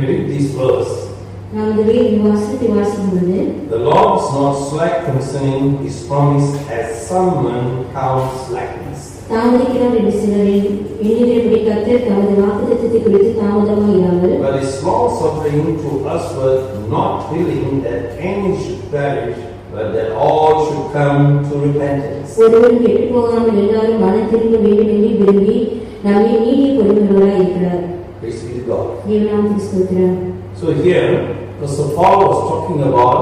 we read this verse, நாம் இந்த வாசகத்தை வாசிக்கும் பொழுது the Lord is not slack concerning his promise, as some men count slackness. தாமதிக்கிறார் என்று சிலர் எண்ணுகிறபடி கர்த்தர் தமது வாக்குத்தத்தத்தை குறித்து தாமதமாக இராமல், But is long suffering to usward, not willing that any should perish, but that all should come to repentance. ஒருவரும் கெட்டு போகாமல் எல்லாரும் மனம் திரும்ப வேண்டும் என்று விரும்பி நம்மை நீடிய பொறுமையுள்ளவராய் இருக்கிறார். Praise be to God. தேவநாமத்துக்கு ஸ்தோத்திரம். So here, Apostle Paul was talking about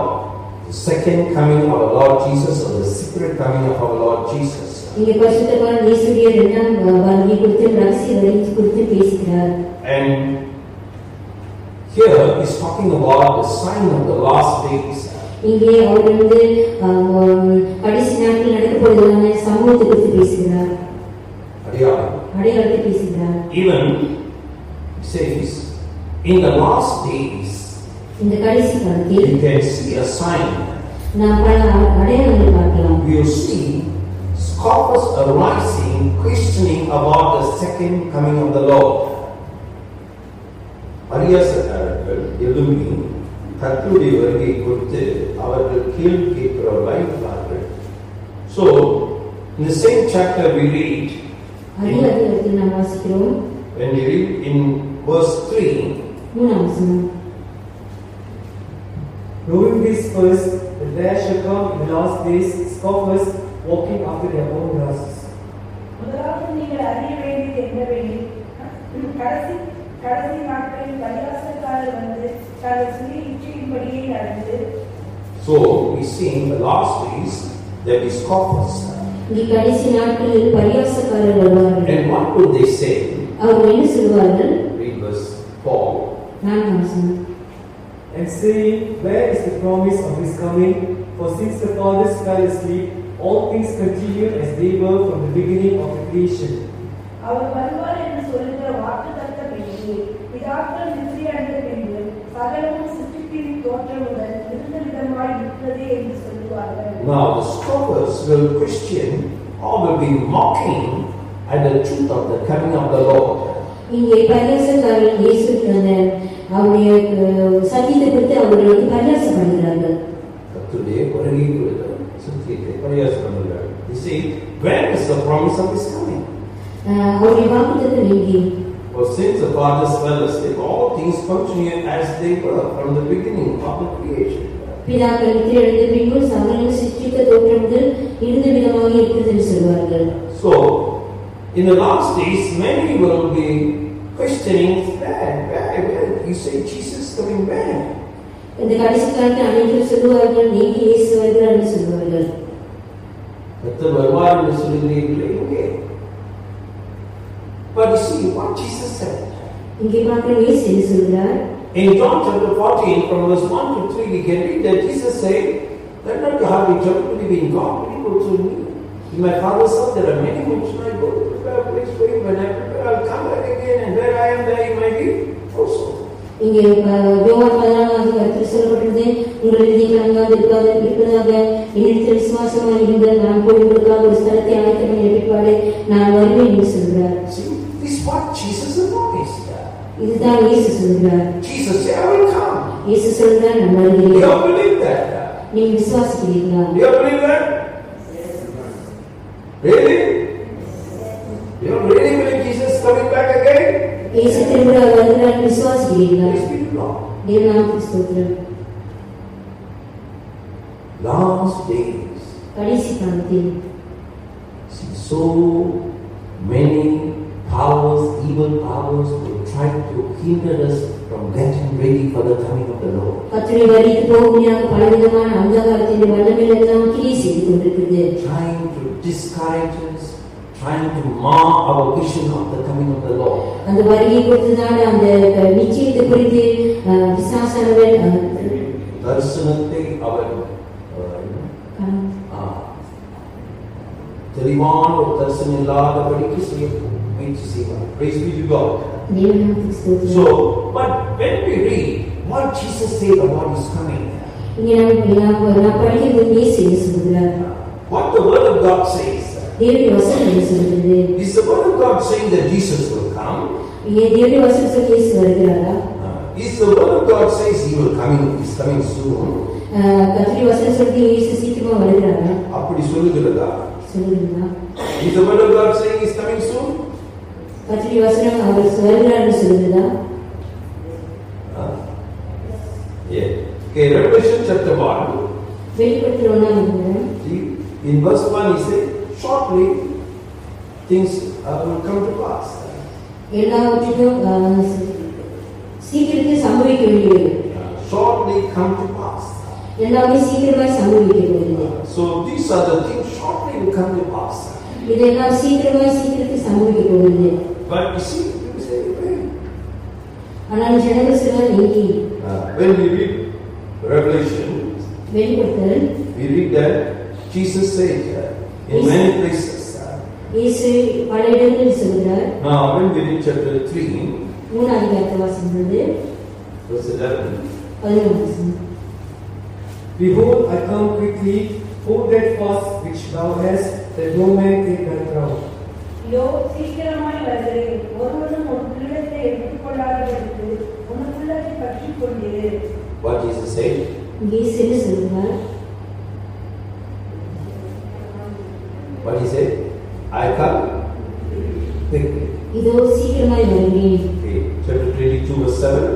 the second coming of our Lord Jesus, or the secret coming of our Lord Jesus. இங்கே பரிசுத்த பவுல் இயேசுவின் இரண்டாம் வருகை குறித்து ரகசிய வருகை குறித்து பேசுகிறார். And here he's talking about the sign of the last days. இங்கே அவர் கடைசி நாட்களில் நடக்கப்போவதான சம்பவத்தை குறித்து பேசுகிறார். அடையாளத்தை பேசுகிறார். Even says in the last days, இந்த கடைசி காலத்தில் you can see a sign. நாம் பல அடையாளங்களை பார்க்கலாம். We will see scoffers arising, questioning about the second coming of the Lord. பரியாசக்காரர்கள் எழும்பி கர்த்தருடைய வருகை குறித்து அவர்கள் கேள்வி கேட்கிறவர்களாய் இருக்கிறார்கள். So in the same chapter we read, அதிகாரத்தில் நாம் வாசிக்கிறோம். when we read in verse 3, மூன்றாம் வசனம், knowing this first, that there shall come in the last days scoffers walking after their own lusts. முதலாவது நீங்கள் அறிய வேண்டியது என்னவெனில், கடைசி நாட்களில் பரியாசக்காரர் வந்து தங்கள் சுய இச்சையின்படியே நடந்து. So we see in the last days there is scoffers. இங்கே கடைசி நாட்களில் பரியாசக்காரர் வருவார்கள். And what would they say? அவர்கள் என்ன சொல்வார்கள்? Read verse 4. நான்காம் வசனம், And saying, where is the promise of his coming? For since the fathers fell asleep, all things continue as they were from the beginning of the creation. அவர் வருவார் என்று சொல்லுகிற வாக்குத்தத்தம் என்று பிதாக்கள் நித்திரை அடைந்த பின்பு சகலமும் சிருஷ்டிப்பின் தோற்றம் முதல் இருந்த விதமாய் இருக்கிறதே என்று சொல்லுவார்கள். Now the scoffers will question or will be mocking at the truth of the coming of the Lord. இங்கே பரியாசக்காரர்கள் இயேசு அவருடைய சத்தியத்தை குறித்து அவர்கள் பரியாசம் பண்ணுகிறார்கள். Today, வருகை குறித்து சத்தியத்தை பரியாசம் பண்ணுகிறார்கள். You see, where is the promise of his coming? அவருடைய வாக்குத்தத்தம் எங்கே? For since the fathers fell asleep, all things continue as they were from the beginning of the creation. பிதாக்கள் நித்திரை அடைந்த பின்பு சகலமும் சிருஷ்டித்த தோற்றம் முதல் இருந்த விதமாக இருக்கிறது என்று சொல்வார்கள். So, in the last days, many will be questioning, where you say Jesus coming back? இந்த கடைசி காலத்தில் அனைவரும் சொல்லுவார்கள், நீங்க இயேசு வருகிறார் என்று சொல்வார்கள். கர்த்தர் வருவார் என்று சொல்லுகிறீர்களே இங்கே. But you see what Jesus said. இங்கே பார்க்கிறோம் இயேசு என்ன சொல்கிறார்? In John chapter 14, from verse 1 to 3, we can read that Jesus said, "Let not your heart be troubled, believe in God, believe also in me. In my Father's house there are many mansions. I go to prepare a place for you. When I prepare, I will come back again, and where I am, there you might be also." இங்கே யோவான் 14ஆம் அதிகாரத்தில் சொல்லப்பட்டது, உங்கள் இதயங்கள் அங்காது இருப்பதாக என்னிடத்தில் விசுவாசமாக இருங்கள், நான் போய் உங்களுக்காக ஒரு ஸ்தலத்தை ஆயத்தம் பண்ணி பிற்பாடு நான் வருவேன் என்று சொல்கிறார். See, this is what Jesus promised. இதுதான் இயேசு சொல்கிறார். Jesus said, "I will come." இயேசு சொல்கிறார், நான் Do வருகிறேன். you believe that? நீங்க விசுவாசிக்கிறீர்களா? Do you believe that? Really? Do you really believe Jesus is coming back again? இயேசு திரும்ப வருகிறார் என்று விசுவாசிக்கிறீர்களா? Praise be to God. தேவநாமத்துக்கு ஸ்தோத்திரம். Last days. கடைசி காலத்தில் See, so many powers, evil powers, will try to hinder us from getting ready for the coming of the Lord. கர்த்தருடைய வருகைக்கு போகும்படியாக பலவிதமான அந்தகாரத்தின் வல்லமைகள் எல்லாம் கிரியை செய்து கொண்டிருக்கிறது. Trying to discourage us, trying to mar our vision of the coming of the Lord. அந்த வருகை குறித்ததான அந்த நிச்சயத்தை குறித்து விசுவாசனவர் தரிசனத்தை அவர் தெளிவான ஒரு தரிசனம் இல்லாதபடிக்கு செய்ய முயற்சி செய்வார். Praise be to God. தேவநாமத்துக்கு ஸ்தோத்திரம். So, but when we read what Jesus said about his coming, இங்கே நாம் படிக்கிறது இயேசு என்ன சொல்கிறார்? what the word of God says, தேவனுடைய வசனம் என்ன சொல்கிறது? is the word of God saying that Jesus will come? தேவனுடைய வசனம் சொல்லி இயேசு வருகிறாரா? Is the word of God says he will is coming soon. கர்த்தருடைய வசனம் சொல்லுது இயேசு சீக்கிரமா வருகிறாரா? அப்படி சொல்லுகிறதா? சொல்லுகிறதா? Is the word of God saying he is coming soon? கர்த்தருடைய வசனம் அவர் வருகிறார்னு சொல்லுகிறதா? Yeah. Okay, Revelation chapter 1. வெளிப்படுத்தல் 1ஆம் அதிகாரம். In verse 1 he said, shortly things will come to pass. எல்லாவற்றையும் சீக்கிரத்தில் சம்பவிக்க வேண்டியது. Shortly come to pass. எல்லாமே சீக்கிரமாய் சம்பவிக்க வேண்டியது. So these are the things shortly will come to pass. இதெல்லாம் சீக்கிரத்தில் சம்பவிக்க போகிறது. But you see, people say, ஆனால் ஜனங்கள் சிலர் எங்கே? when we read Revelation, வெளிப்படுத்தல், we read that Jesus said in many places. இயேசு பல இடங்களில் சொல்கிறார். Now when we read chapter 3, 3ஆம் அதிகாரத்தை வாசிக்கும்போது verse 11. 11 வசனம். Behold, I come quickly, hold that fast which thou hast, that no man take thy crown. இதோ சீக்கிரமாய் வருகிறேன், ஒருவனும் உன் கிரீடத்தை எடுத்துக்கொள்ளாதபடிக்கு உனக்குள்ளதை பற்றிக் கொண்டிரு. What Jesus said? இயேசு என்ன சொல்கிறார்? What he said? I come quickly. இதோ சீக்கிரமாய் வருகிறேன். Okay, chapter 22 verse 7.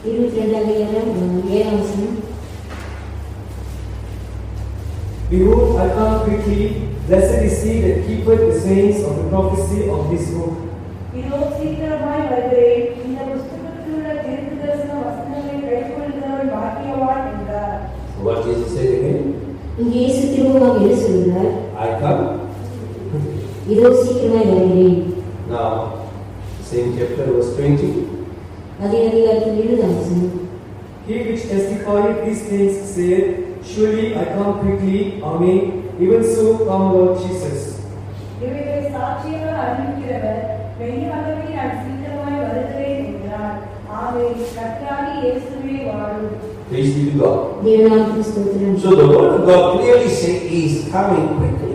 22ஆம் அதிகாரம் 7ஆம் வசனம். Behold, I come quickly, blessed is he that keepeth the sayings of the prophecy of this book. இதோ சீக்கிரமாய் வருகிறேன், இந்த புஸ்தகத்தில் உள்ள தீர்க்கதரிசன வசனங்களை கைக்கொள்கிறவன் பாக்கியவான் என்றார். So what Jesus said again? இங்கே இயேசு திரும்பவும் என்ன சொல்கிறார்? I come. இதோ சீக்கிரமாய் வருகிறேன். Now, same chapter verse 20. அதே அதிகாரத்தில் 20ஆம் வசனம். He which testifieth these things saith, surely I come quickly, amen, even so come Lord Jesus. இவைகளை சாட்சியாக அறிவிக்கிறவர் மெய்யாகவே நான் சீக்கிரமாய் வருகிறேன் என்றார். ஆமென். கர்த்தராகிய இயேசுவே வாரும். Praise be to God. தேவனாமத்துக்கு ஸ்தோத்திரம். So the word of God clearly says he is coming quickly.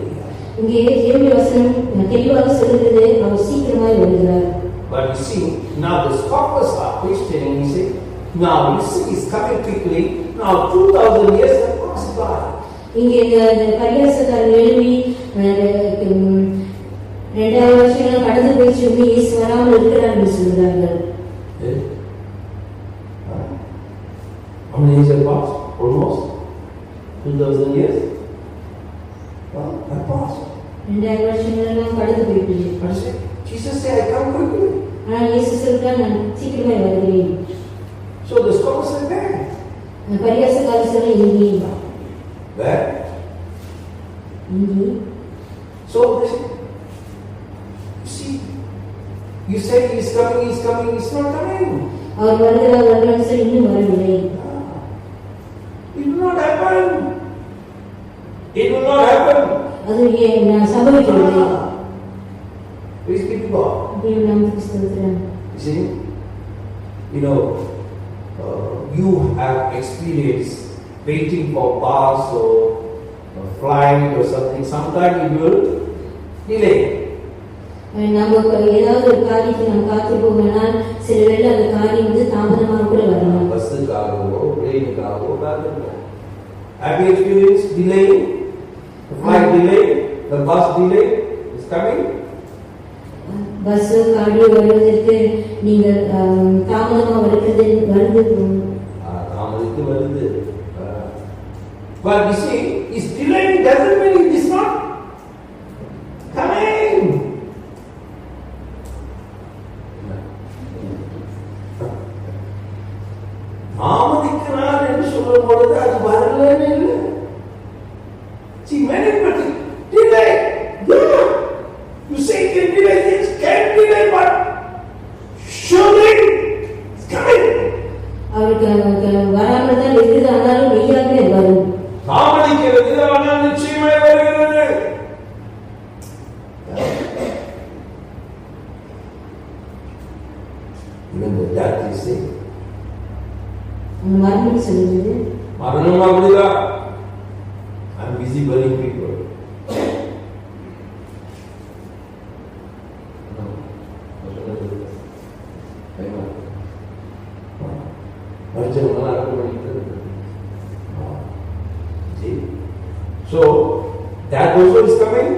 இங்கே தேவனுடைய வசனம் தெளிவாக சொல்கிறது அவர் சீக்கிரமாய் வருகிறார். But you see, now the scoffers are questioning. He said, now you see he's coming quickly. Now 2000 years have passed by. இங்கே இந்த பரியாசக்காரர்கள் எழுப்பி 2000 வருஷங்கள் கடந்து போய் சொல்லி இயேசு வராமல் இருக்கிறார் என்று சொல்கிறார்கள். How many years have passed? Almost 2000 years. Have passed. 2000 வருஷங்கள் எல்லாம் கடந்து போயிட்டு. But Jesus said, I come quickly. ஆனால் இயேசு சொல்கிறார் நான் சீக்கிரமாய் வருகிறேன். So the scoffers said, where? பரியாசக்காரர் சொல்ல இங்கே. Where? இங்கே. So they said, you see, you say he's coming, he's not coming. அவர் வருகிறார் சொல்லி இன்னும் வரவில்லை. It will not happen. It will not happen. அது சம்பவிக்கவில்லை. Praise be to God. தேவனாமத்துக்கு ஸ்தோத்திரம். You see, you have experience waiting for bus or flight or something. Sometimes it will delay. நம்ம ஏதாவது ஒரு காரியத்தை நாம் காத்திருப்போம்னால் சில வேளை அந்த காரியம் தாமதமாக கூட வரலாம். பஸ்ஸுக்காகவோ பிளேனுக்காகவோ காத்திருப்போம். Have you experienced delay? The flight delay, the bus delay is coming. Bus காடியோ வருவதற்கு நீங்கள் தாமதமாக வருது. தாமதித்து வருது. But you see, it's delaying doesn't mean it is not coming. தாமதிக்கிறார் என்று சொல்லும் பொழுது அது வரலன்னு இல்லை. See, many people delay. Yeah. You say can delay things, can delay, but surely it's coming. அவருக்கு வராமல் தான் இருக்குது, ஆனாலும் மெய்யாகவே வரும். தாமதிக்கிறது ஆனால் நிச்சயமாய் வருகிறது. Even the death is saying. மரணம் சொல்லுகிறது. மரணம் அப்படிதான். I'm busy burning people. மனுஷங்களாம் அடக்கம் பண்ணிட்டு இருக்கு. So that also is coming.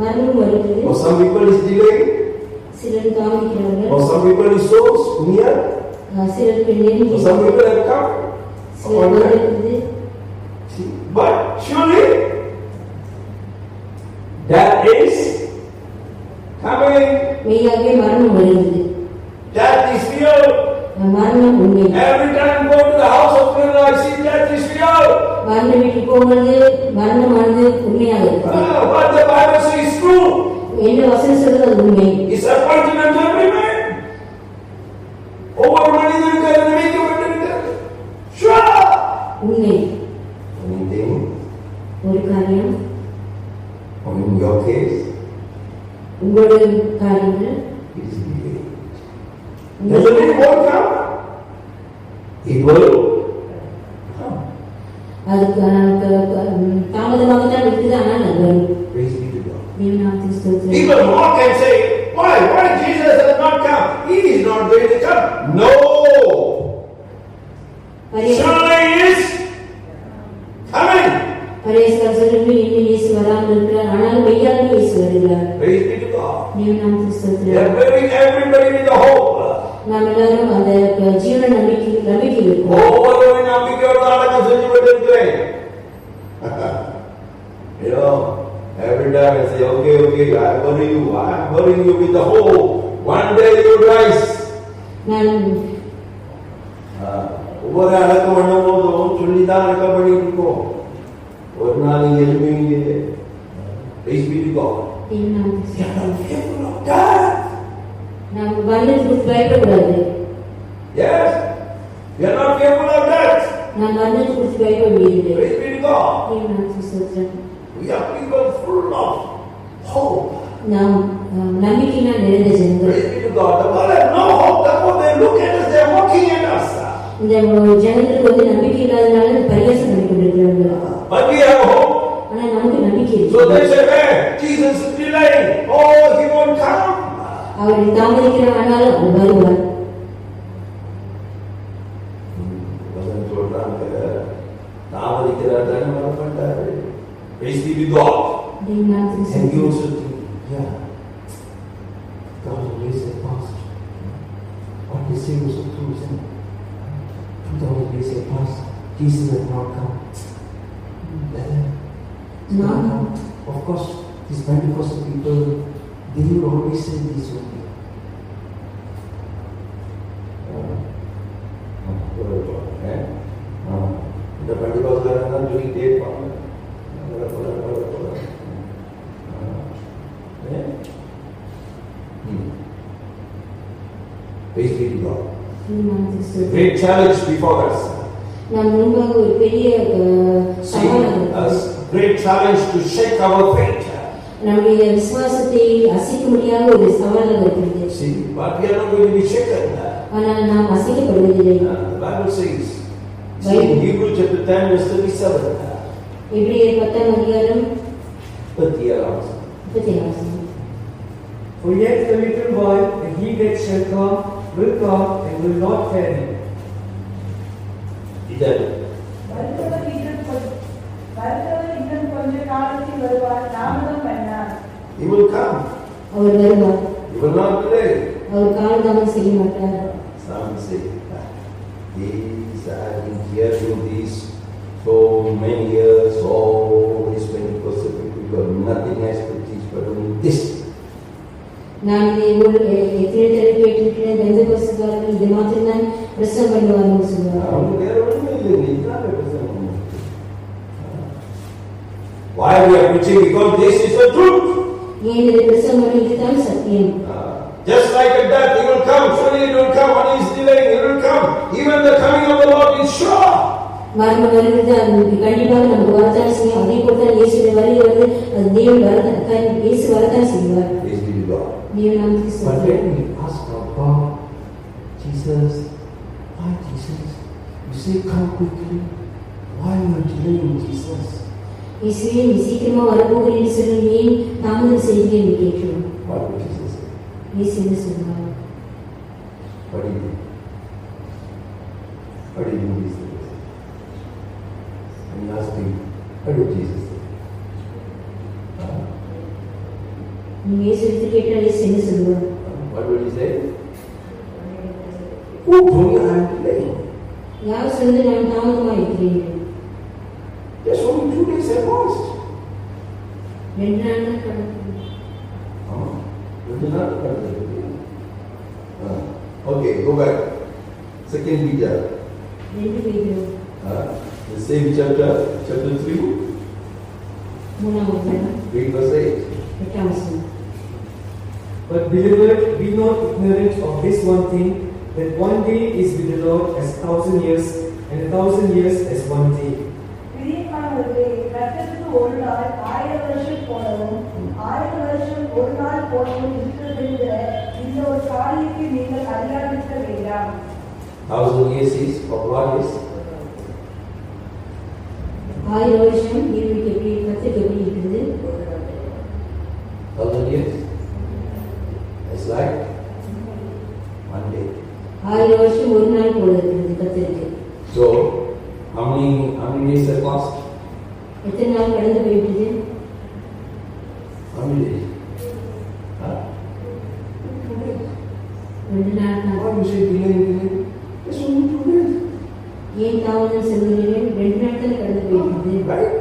மரணம் வருகிறது. For some people is delayed. சிலர் தாமதிக்கிறார்கள். For some people is so near. சிலருக்கு நெருங்கி. For some people have come. சிலர் வருகிறது. But surely that is coming. மெய்யாகவே மரணம் வருகிறது. That is real. மரணம் உண்மை. Every time I go to the house of prayer, I see that is real. மரண வீட்டுக்கு போகும்போது மரணமானது உண்மையாக இருக்கிறது. What the Bible says is true. என்ன வசனம் சொல்றது அது உண்மை. It's appointed unto every man. ஒவ்வொரு மனிதனுக்கு அது நினைக்கப்பட்டிருக்கிறது. Sure. உண்மை. Anything? ஒரு காரியம். Or in your case? உங்களுடைய காரியங்கள். It is delayed. Doesn't it work out? It will. அதுக்கு தாமதமாகத்தான் இருக்குது, ஆனால் அது வரும். Praise be to God. தேவனாமத்துக்கு ஸ்தோத்திரம். People mock and say, why Jesus has not come? He is not going to come. No. Surely he is coming. பரியாசக்காரர் சொல்றாங்க, இன்னும் இயேசு வராமல் இருக்கிறார், ஆனால் மெய்யாகவே இயேசு வருகிறார். Praise be to God. தேவனாமத்துக்கு ஸ்தோத்திரம். They are bearing everybody with the hope. நாம் எல்லாரும் அந்த ஜீவன நம்பிக்கை இருக்கும். ஒவ்வொரு நம்பிக்கையோடு அடக்கம் செஞ்சு கொண்டிருக்கிறேன். You know, every time I say, okay, I bury you with the hope. One day you will rise. நான் ஒவ்வொரு அடக்கம் பண்ணும் போதும் சொல்லிதான் அடக்கம் பண்ணிட்டு இருக்கோம். ஒரு நாள் நீங்க எழுப்பீங்க. Praise be to God. நாம் மரணத்துக்கு பயப்படக்கூடாது. Yes, we are not fearful of death. நாம் மரணத்துக்கு பயப்பட வேண்டியதில்லை. Praise be to God. தேவனாமத்துக்கு ஸ்தோத்திரம். We are people full of hope. நாம் நம்பிக்கையினால் நிறைந்த ஜனங்கள். Praise be to God. The world has no hope. Therefore they look at us, they are mocking at us. இந்த ஜனங்களுக்கு வந்து நம்பிக்கை இல்லாதனால பரியாசம் பண்ணி கொண்டிருக்கிறார்கள். But we have hope. ஆனா நமக்கு நம்பிக்கை இருக்கு. So they say, hey, Jesus is delayed. Oh, he won't come. அவர் தாமதிக்கிறார், ஆனால் அவர் வருவார். தாமதிக்கிறார் தானே வரப்பட்டாரு. Praise be to God. And you also think, yeah, God always said past. What they say was so true, isn't it? 2000 years have passed. Jesus has not come. No. Of course, these Pentecostal people, they will always say this one. இந்த பண்டிகாக்காரன் தான் சொல்லிட்டே இருப்பாங்க. Praise be to God. Great challenge before us. நாம் முன்பாக ஒரு பெரிய சவால் great challenge to shake our faith. நம்முடைய விசுவாசத்தை அசைக்க முடியாத ஒரு சவாலாக இருக்கிறது. See, but we are not going to be shaken. ஆனால் நாம் அசைக்கப்படுவதில்லை. The Bible says, in Hebrews chapter 10 verse 37. எபிரேயர் 10 அதிகாரம் 37. For yet a little while, and he that shall come will come and will not tarry. வருகிறவர் இன்னும் கொஞ்ச காலத்தில் வருவார், தாமதம் வேண்டாம். He will come. அவர் வருவார். He will not delay. அவர் காலதாமதம் செய்ய மாட்டார். Some say, these I have been hearing these so many years, all these Pentecostal people, nothing else to teach but only this. நான் இதை எத்தனை தடவை கேட்டிருக்கிறேன். பெந்தெகோஸ்தேக்காரர்கள் இது மாத்திரம்தான் பிரசங்கம் பண்ணுவாங்கன்னு சொல்லுவாங்க. Why we are preaching? Because this is the truth. ஏன் இதை பிரசங்கம் பண்ணி இதுதான் சத்தியம். Just like a death, he will come. Surely he will come. When he is delaying, he will come. Even the coming of the Lord is sure. மரணம் வருகிறது, அது கண்டிப்பாக நமக்கு வரத்தான் செய்யும். அதே போல தான் இயேசுடைய வருகை வருது, அது தேவன் வரத்தான், இயேசு வரத்தான் செய்வார். But when we ask our God, Jesus, why Jesus? You say come quickly. Why are you delaying, Jesus? இயேசுவே நீ சீக்கிரமா வரப்போகிறீன்னு சொல்லி ஏன் தாமதம் செய்கிறேன்னு கேட்கிறோம். What would Jesus say? இயேசு என்ன சொல்வார்? What do you think? What did Jesus say? And he asked him, what did Jesus say? நீங்க இயேசுவிற்கு கேட்டால் இயேசு என்ன சொல்லுவார்? What would he say? Who told you I am delaying? யார் சொன்னது நான் தாமதமாக இருக்கிறேன்? Just only 2 days have passed. 2 நாட்கள் கடந்து. 2 நாட்கள் கடந்து. Okay, go back. 2 Peter. 2 Peter. The same chapter 3. 3 Read verse 8. 8. But beloved, be not ignorant of this one thing, that one day is with the Lord as 1,000 years, and 1,000 years as one day. பிரியமானவர்களே, கர்த்தருக்கு ஒரு நாள் 1000 வருஷம் போலவும் 1000 வருஷம் ஒரு நாள் போலவும் இருக்கிறதென்கிற இந்த ஒரு காரியத்தை நீங்கள் அறியாதிருக்க வேண்டாம். 1,000 years is of what is? 1000 வருஷம் தேவனுக்கு எப்படி கர்த்தருக்கு எப்படி இருக்குது? 1,000 years? It's like one day. 1000 வருஷம் ஒரு நாள் போல இருக்குது கர்த்தருக்கு. So, how many days have passed? எத்தனை நாள் கடந்து போயிட்டது? How many days? 2 நாள் தான். Why you say delay? It's only 2 days. ஏன் தாமதம் சொல்கிறீர்கள்? 2 நாட்கள் கடந்து போயிட்டது. Right?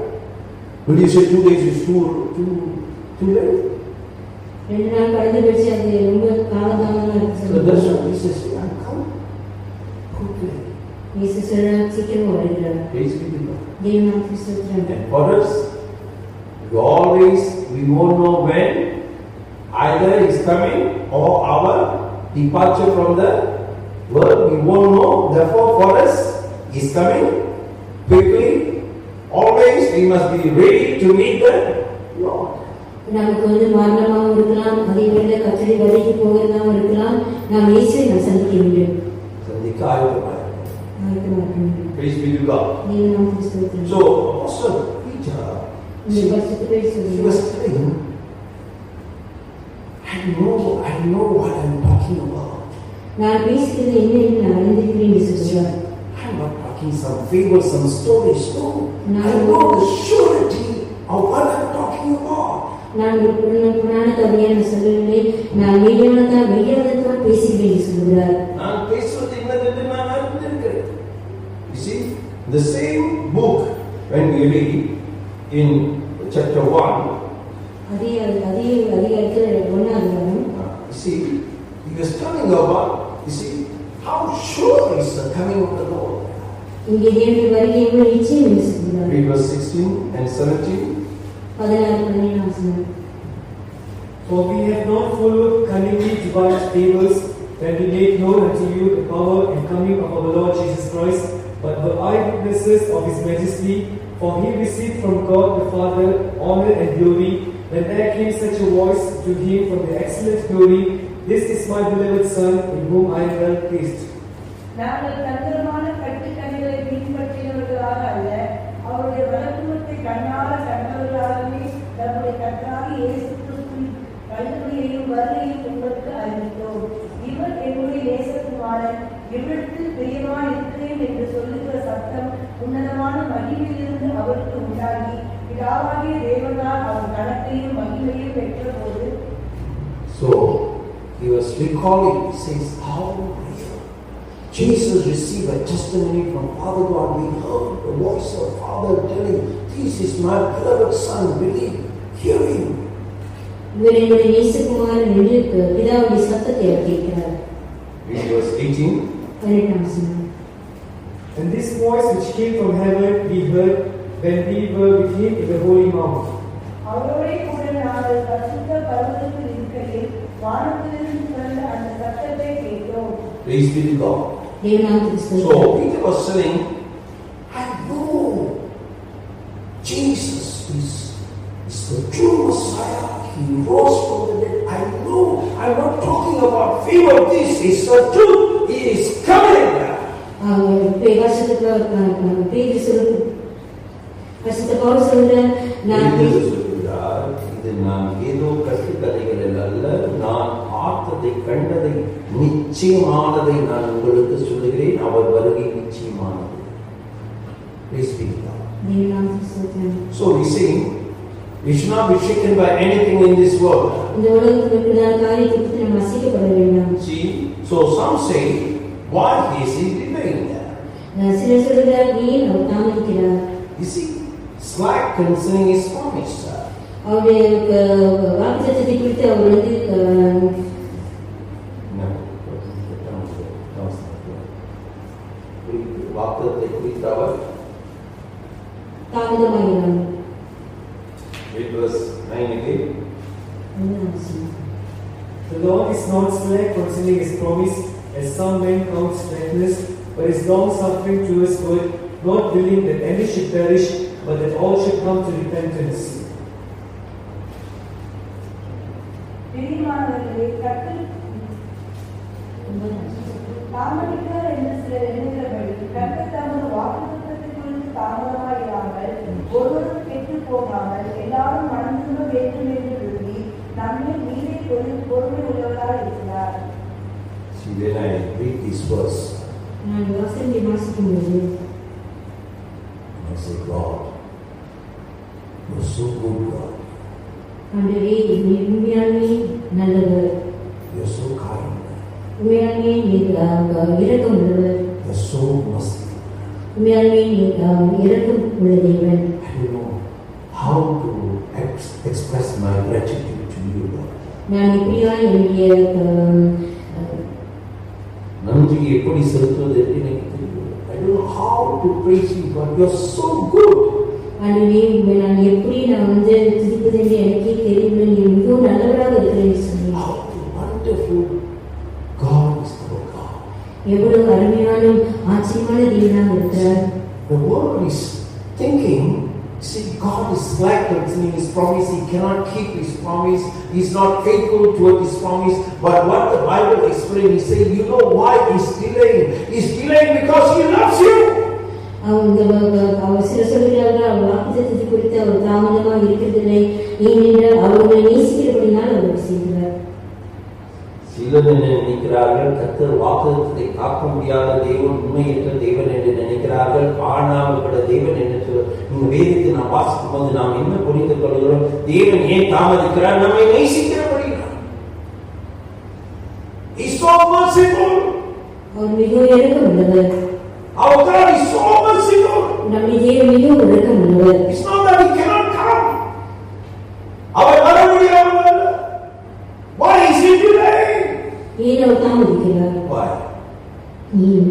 But you say 2 days is too late? 2 நாள் கடந்து போயிடுச்சு, அது ரொம்ப காலதாமதமா இருக்கு. So that's what Jesus said, I'm coming quickly. இயேசு சொல்றார், சீக்கிரமா வருகிறார். Praise be to God. தேவனாமத்துக்கு ஸ்தோத்திரம். And for us, we won't know when either is coming or our departure from the world. We won't know. Therefore, for us, is coming quickly. Always, we must be ready to meet the Lord. நமக்கு மரணமாகவும் இருக்கலாம், அதே வேளை கர்த்தருடைய வருகைக்கு போகிறதாகவும் இருக்கலாம். நாம் இயேசுவை நாம் சந்திக்க வேண்டும். சந்திக்க ஆயத்தமாக வேண்டும். Praise be to God. தேவனாமத்துக்கு ஸ்தோத்திரம். So, Apostle Peter, இந்த பரிசுத்த பேர் he சொல்லுங்க. was saying, I know what I'm talking about. நான் பேசுகிறது என்ன என்று நான் அறிந்திருக்கிறேன் என்று சொல்கிறார். I'm not talking some fables, some stories. No, No. I know the surety of what I'm talking about. நான் ஒரு புராண கதையான சொல்லவில்லை, நான் மெய்யானதான் பேசுகிறேன் என்று சொல்கிறார். நான் பேசுவது என்னதென்று நான் அறிந்திருக்கிறேன். You see, the same book when we read in chapter 1, அதே அதிகாரத்தில் 1 அதிகாரம். you see, he was telling about, you see, how sure is the coming of the Lord. இங்கே தேவனுடைய வருகை எவ்வளவு நிச்சயம் என்று சொல்கிறார். Read verse 16 and 17. 16-17. For we have not followed cunningly devised fables when we made known unto you the power and coming of our Lord Jesus Christ, but were eyewitnesses of His majesty. For He received from God the Father honor and glory, when there came such a voice to Him from the excellent glory, This is my beloved Son, in whom I am well pleased. நாங்கள் தந்திரமான கட்டுக்கதைகளை பின்பற்றினவர்களாக அல்ல, அவருடைய வலதுபுறத்தை கண்ணால கண்டவர்களாகவே நம்முடைய கர்த்தராகிய இயேசு கிறிஸ்துவின் கல்வியையும் வருகையும் உங்களுக்கு அறிவித்தோம். இவர் என்னுடைய நேசகுமாரன், இவரிடத்தில் பிரியமாய் இருக்கிறேன் என்று சொல்லுகிற சத்தம் உன்னதமான மகிமையிலிருந்து அவருக்கு உண்டாகி பிதாவாகிய தேவனால் அவர் கணக்கையும் மகிமையும் பெற்ற போது. So he was recalling, says, how Jesus received a testimony from Father God. We heard the voice of Father telling, this is my beloved Son, believe, hear him. இவர் என்னுடைய நேசகுமாரன் என்று பிதாவுடைய சத்தத்தை அவர் கேட்கிறார். Read verse 18. 18. And this voice which came from heaven we heard when we were with him in the holy mount. அவரோட கூட நாங்கள் பரிசுத்த பர்வதத்தில் இருக்கையில் வானத்திலிருந்து வந்த அந்த சத்தத்தை கேட்டோம். Praise be to God. So Peter was saying, I know Jesus is the true Messiah. He rose from the dead. I know. I'm not talking about fear. This is the truth. He is coming. இது நான் ஏதோ கட்டுக்கதைகளில் அல்ல, நான் பார்த்ததை கண்டதை நிச்சயமானதை நான் உங்களுக்கு சொல்லுகிறேன், அவர் வருகை நிச்சயமானது. Please be God. So we sing, we should not be shaken by anything in this world. See, so some say, why is he delaying that? You see, slack concerning his promise. வாக்குத்தத்தத்தை குறித்து அவர் Read verse 9 again. The Lord is not slack concerning his promise, as some men count slackness, but is long suffering to his word, not willing that any should perish, but that all should come to repentance. பிரியமானவர்களே, கர்த்தர் தாமதிக்கிறார் என்று சிலர் எண்ணுகிறபடி, கர்த்தர் தமது வாக்குத்தத்தத்தை குறித்து தாமதமாயிராமல், ஒருவரும் கெட்டுப் போகாமல் எல்லாரும் மனம் திரும்ப வேண்டும் என்று விரும்பி நம்மை மீறே பொறுமை உள்ளவராக இருக்கிறார். See, when I read this verse, I say, God, you're so good, God. You're so kind. You're so merciful. I don't know how to express my gratitude to you, Lord. நன்றியை எப்படி செலுத்துவது என்று எனக்கு தெரியும். I don't know how to praise you, but you're so good. நான் எப்படி துதிப்பது என்று எனக்கே தெரியவில்லை. நீ மிகவும் நல்லவராக இருக்கிறேன் சொன்னீங்க. How wonderful God is our God. எவ்வளவு அருமையான ஆச்சரியமான தேவனாக இருக்கிறார். The world is thinking, see, God is slack concerning his promise. He cannot keep his promise. He's not faithful toward his promise. But what the Bible explains, he says, you know why he's delaying? He's delaying because he loves you. அவர் சில சொல்கிறார்கள், அவர் வாக்குத்தத்தத்தை குறித்து அவர் தாமதமாக இருக்கிறதில்லை, ஏனென்றால் அவர்களை நேசிக்கிறபடினால் அவர் செய்கிறார். சிலர் நினைக்கிறார்கள் கர்த்தர் வாக்குத்தத்தத்தை காக்க முடியாத தேவன், உண்மையற்ற தேவன் என்று நினைக்கிறார்கள். காணாமற்பட்ட தேவன் என்று இந்த வேதத்தை நாம் வாசிக்கும் போது நாம் என்ன புரிந்து கொள்கிறோம்? தேவன் ஏன் தாமதிக்கிறார்? நம்மை நேசிக்கிறபடினால். He's so merciful. அவர் மிகவும் இரக்கம் உள்ளவர். Our God is so merciful. நம்முடைய தேவன் மிகவும் இரக்கம் உள்ளவர். It's not that he cannot come. அவர் வர முடியாமல். Why is he delaying? ஏன் அவர் தாமதிக்கிறார்? Why? ஏன்?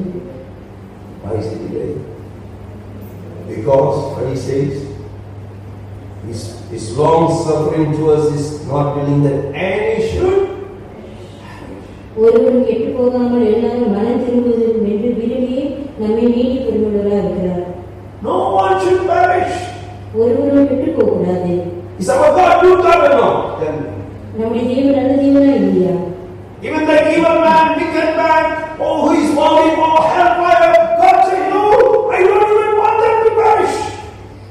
Why is he delaying? Because what he says, his long suffering to us is not willing that any should. ஒருவரும் கெட்டு போகாமல் எல்லாரும் மனம் திரும்புவது என்று விரும்பி நம்மை நீடி பொறுமையுள்ளவராக இருக்கிறார். No one should perish. ஒருவரும் கெட்டு போகக்கூடாது. Is our God good or not? Tell me. நம்முடைய தேவன் நல்ல தேவனா இல்லையா? Even the evil man, wicked man, who is wanting for hellfire, God said, no, I don't even want them to perish.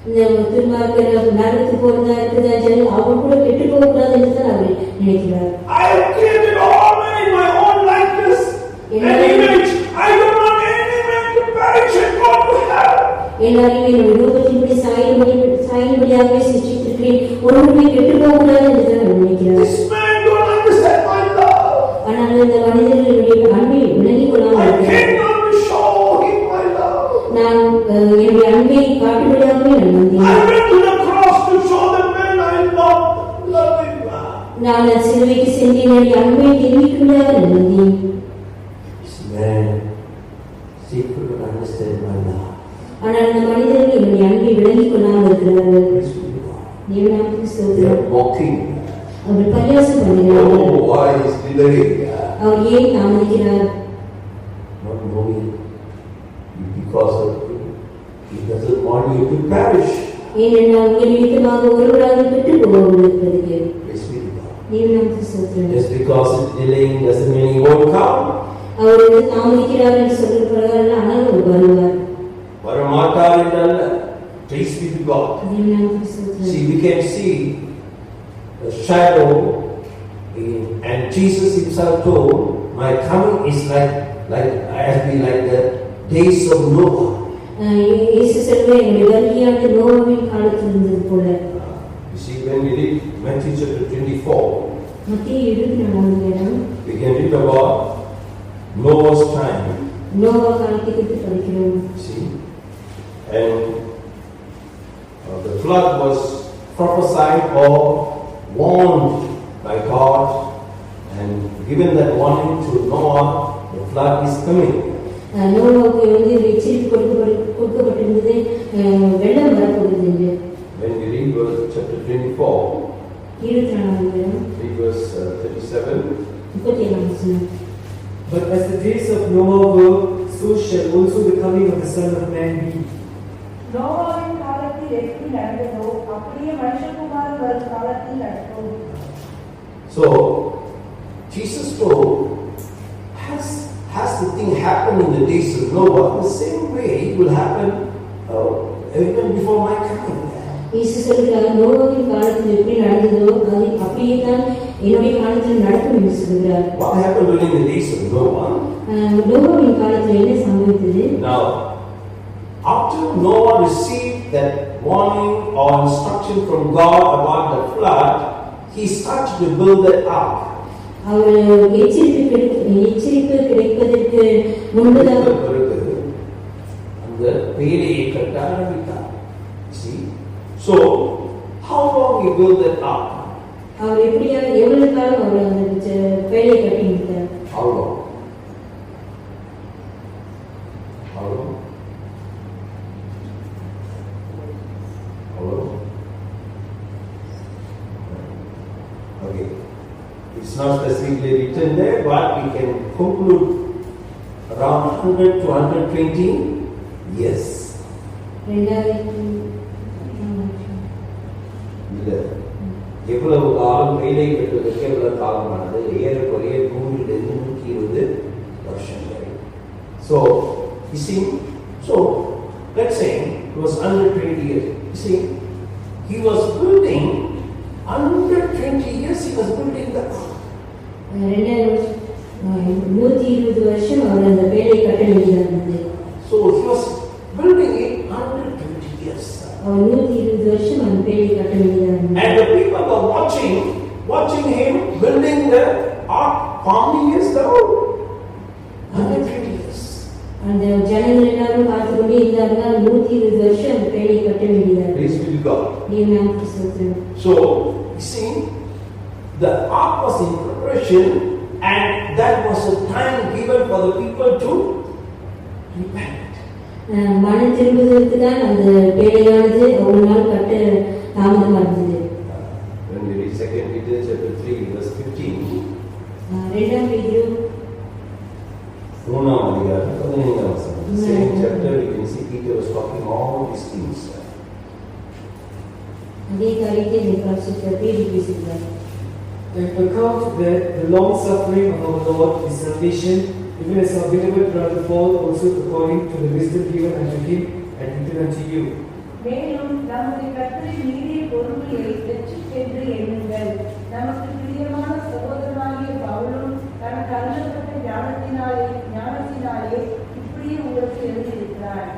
இந்த துன்மார்க்கர் நரகத்துக்கு போறதா இருக்குதா ஜனம் அவர் கூட கெட்டு போகக்கூடாது என்று தான் அவர் நினைக்கிறார். I have created all men in my own likeness and image. I don't want any man to perish and go to hell. எல்லாரையும் என்னுடைய ரூபத்தின்படி சாயல்படியாகவே சிருஷ்டித்திருக்கிறேன், ஒருவருமே கெட்டு போகக்கூடாது என்று தான் அவர் நினைக்கிறார். This man don't understand my love. ஆனால் இந்த மனிதர்களுடைய அன்பை விளங்கிக் கொள்ளாமல் I cannot show him my love. நான் என்னுடைய அன்பை காட்டுபடியாகவே நான் வந்தேன். I went to the cross to show the man I love him. நான் சிலுவைக்கு சென்று என்னுடைய அன்பை தெரிவிக்கும்படியாக நான் வந்தேன். This man secretly understand my love. ஆனால் இந்த மனிதர்கள் என்னுடைய அன்பை விளங்கிக் கொள்ளாமல் இருக்கிறார்கள். தேவனாமத்துக்கு They ஸ்தோத்திரம். are mocking. அவர் பரியாசம் பண்ணுகிறார்கள். Oh, why is delaying? அவர் ஏன் தாமதிக்கிறார்? Not knowing because of he doesn't want you to perish. ஏனென்றால் உங்கள் நிமித்தமாக ஒருவராக கெட்டு போவதற்கு. Praise be to God. தேவனாமத்துக்கு ஸ்தோத்திரம். Just because it's delaying doesn't mean he won't come. அவர் தாமதிக்கிறார் என்று சொல்கிறார்கள், ஆனால் அவர் வருவார். வரமாட்டார் என்றல்ல. Praise be to God. தேவனாமத்துக்கு ஸ்தோத்திரம். See, we can see the shadow in And Jesus himself told, my coming is like I'll be like the days of Noah. இயேசு சொல்வார், என்னுடைய வருகையானது நோவாவின் காலத்தில் இருந்தது போல. You see, when we read Matthew chapter 24, மத்தேயு 24 we can read about Noah's time. Noah காலத்தை குறித்து படிக்கிறோம். See, and the flood was prophesied or warned by God, and given that warning to Noah, the flood is coming. நோவாவுக்கு வந்து எச்சரிக்கை கொடுக்கப்பட்டிருந்தது, வெள்ளம் வரப்போகிறது என்று. When we read verse chapter 24, 24 read verse 37. 37. But as the days of Noah were, so shall also the coming of the Son of Man be. நோவாவின் காலத்தில் எப்படி நடந்ததோ அப்படியே மனுஷகுமாரன் வரும் காலத்தில் நடக்கும். So Jesus told, has the thing happened in the days of Noah, the same way it will happen even before my coming. இயேசு சொல்கிறார், நோவாவின் காலத்தில் எப்படி நடந்ததோ அது அப்படியே தான் என்னுடைய காலத்தில் நடக்கும் என்று சொல்கிறார். What happened during the days of Noah? நோவாவின் காலத்தில் என்ன சம்பவித்தது? Now, after Noah received that warning or instruction from God about the flood, he started to build that ark. அவர் எச்சரிப்பு கிடைப்பதற்கு முன்பதாக அந்த பேழையை கட்ட ஆரம்பித்தார். See, so how long he built that ark? அவர் எப்படியா எவ்வளவு காலம் அவர் அந்த பேழையை கட்டி முடித்தார்? How long? How long? How long? Okay. It's not specifically written there, but we can conclude around 100 to 120 years. எவ்வளவு காலம் வேலை கட்டுவதற்கு எவ்வளவு காலமானது? ஏறக்குறைய 100 வருஷங்கள். So you see, so let's say it was 120 years. You see, he was building 120 years. He was building the ark. 120 வருஷம் அவர் அந்த பேழையை கட்ட வேண்டியதாக இருந்தது. So he was building it 120 years. அவர் 120 வருஷம் அந்த பேழையை கட்ட வேண்டியதாக இருந்தது. And the people were watching him building the ark. How many years now? 120 years. அந்த ஜனங்கள் எல்லாரும் பார்த்து கொண்டே இருந்தார்கள். 120 வருஷம் அந்த பேழையை கட்ட வேண்டியதாக இருந்தது. Praise be to God. So you see, the ark was in preparation, and that was a time given for the people to repent. மனம் திரும்புவதற்கு தான் அந்த பேழையானது ஒரு நாள் கட்ட தாமதமாக இருந்தது. When we read 2 Peter chapter 3 verse 15, 2 பேதுரு 3 அதிகாரம் 15 வசனம். Same chapter, you can see Peter was talking all these things. அதே காரியத்தை இந்த காலத்தில் பேதுரு பேசுகிறார். And account that the long suffering of our Lord is salvation, even as our beloved brother Paul also according to the wisdom given unto him and given unto you. மேலும் நம்முடைய கர்த்தரின் நீதிய பொறுமையை வெற்றிக்கென்று எண்ணுங்கள். நமக்கு பிரியமான சகோதரனாகிய பவுலும் தனக்கு அருளப்பட்ட ஞானத்தினாலே இப்படியே உங்களுக்கு எழுதியிருக்கிறார்.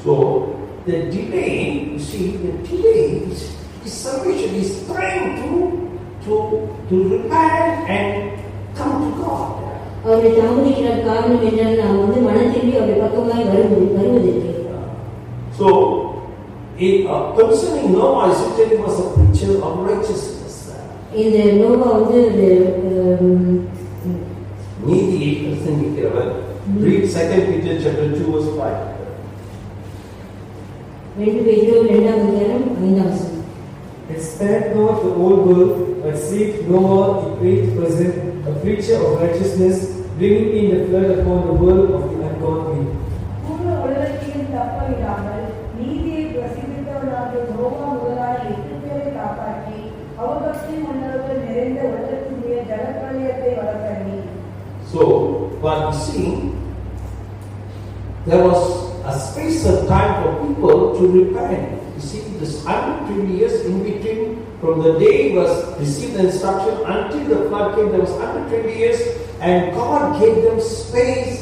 So the delay, you see, the delay is salvation. Is trying to repent and come to God. அவரை தாமதிக்கிற காரணம் என்னன்னு நாம் வந்து மனம் திரும்பி அவருடைய பக்கமாய் வருவதற்கு. So concerning Noah, I said it was a picture of righteousness. இந்த நோவா வந்து நீதியை பிரசங்கிக்கிறவர். Read 2 Peter chapter 2 verse 5. 2 பேதுரு 2 அதிகாரம் 5 வசனம். And spared not the old world, but saved Noah, the great person, a preacher of righteousness, bringing in the flood upon the world of the ungodly. பூர்வ உலகத்தையும் தப்ப விடாமல் நீதியை பிரசங்கித்தவனாகிய நோவா முதலான 8 பேரை காப்பாற்றி அவபக்தி உள்ளவர்கள் நிறைந்த உலகத்தினுடைய ஜலப்பிரளயத்தை வரப்பண்ணி. So, but you see, there was a space of time for people to repent. You see, this 120 years in between, from the day he was received the instruction until the flood came, there was 120 years, and God gave them space,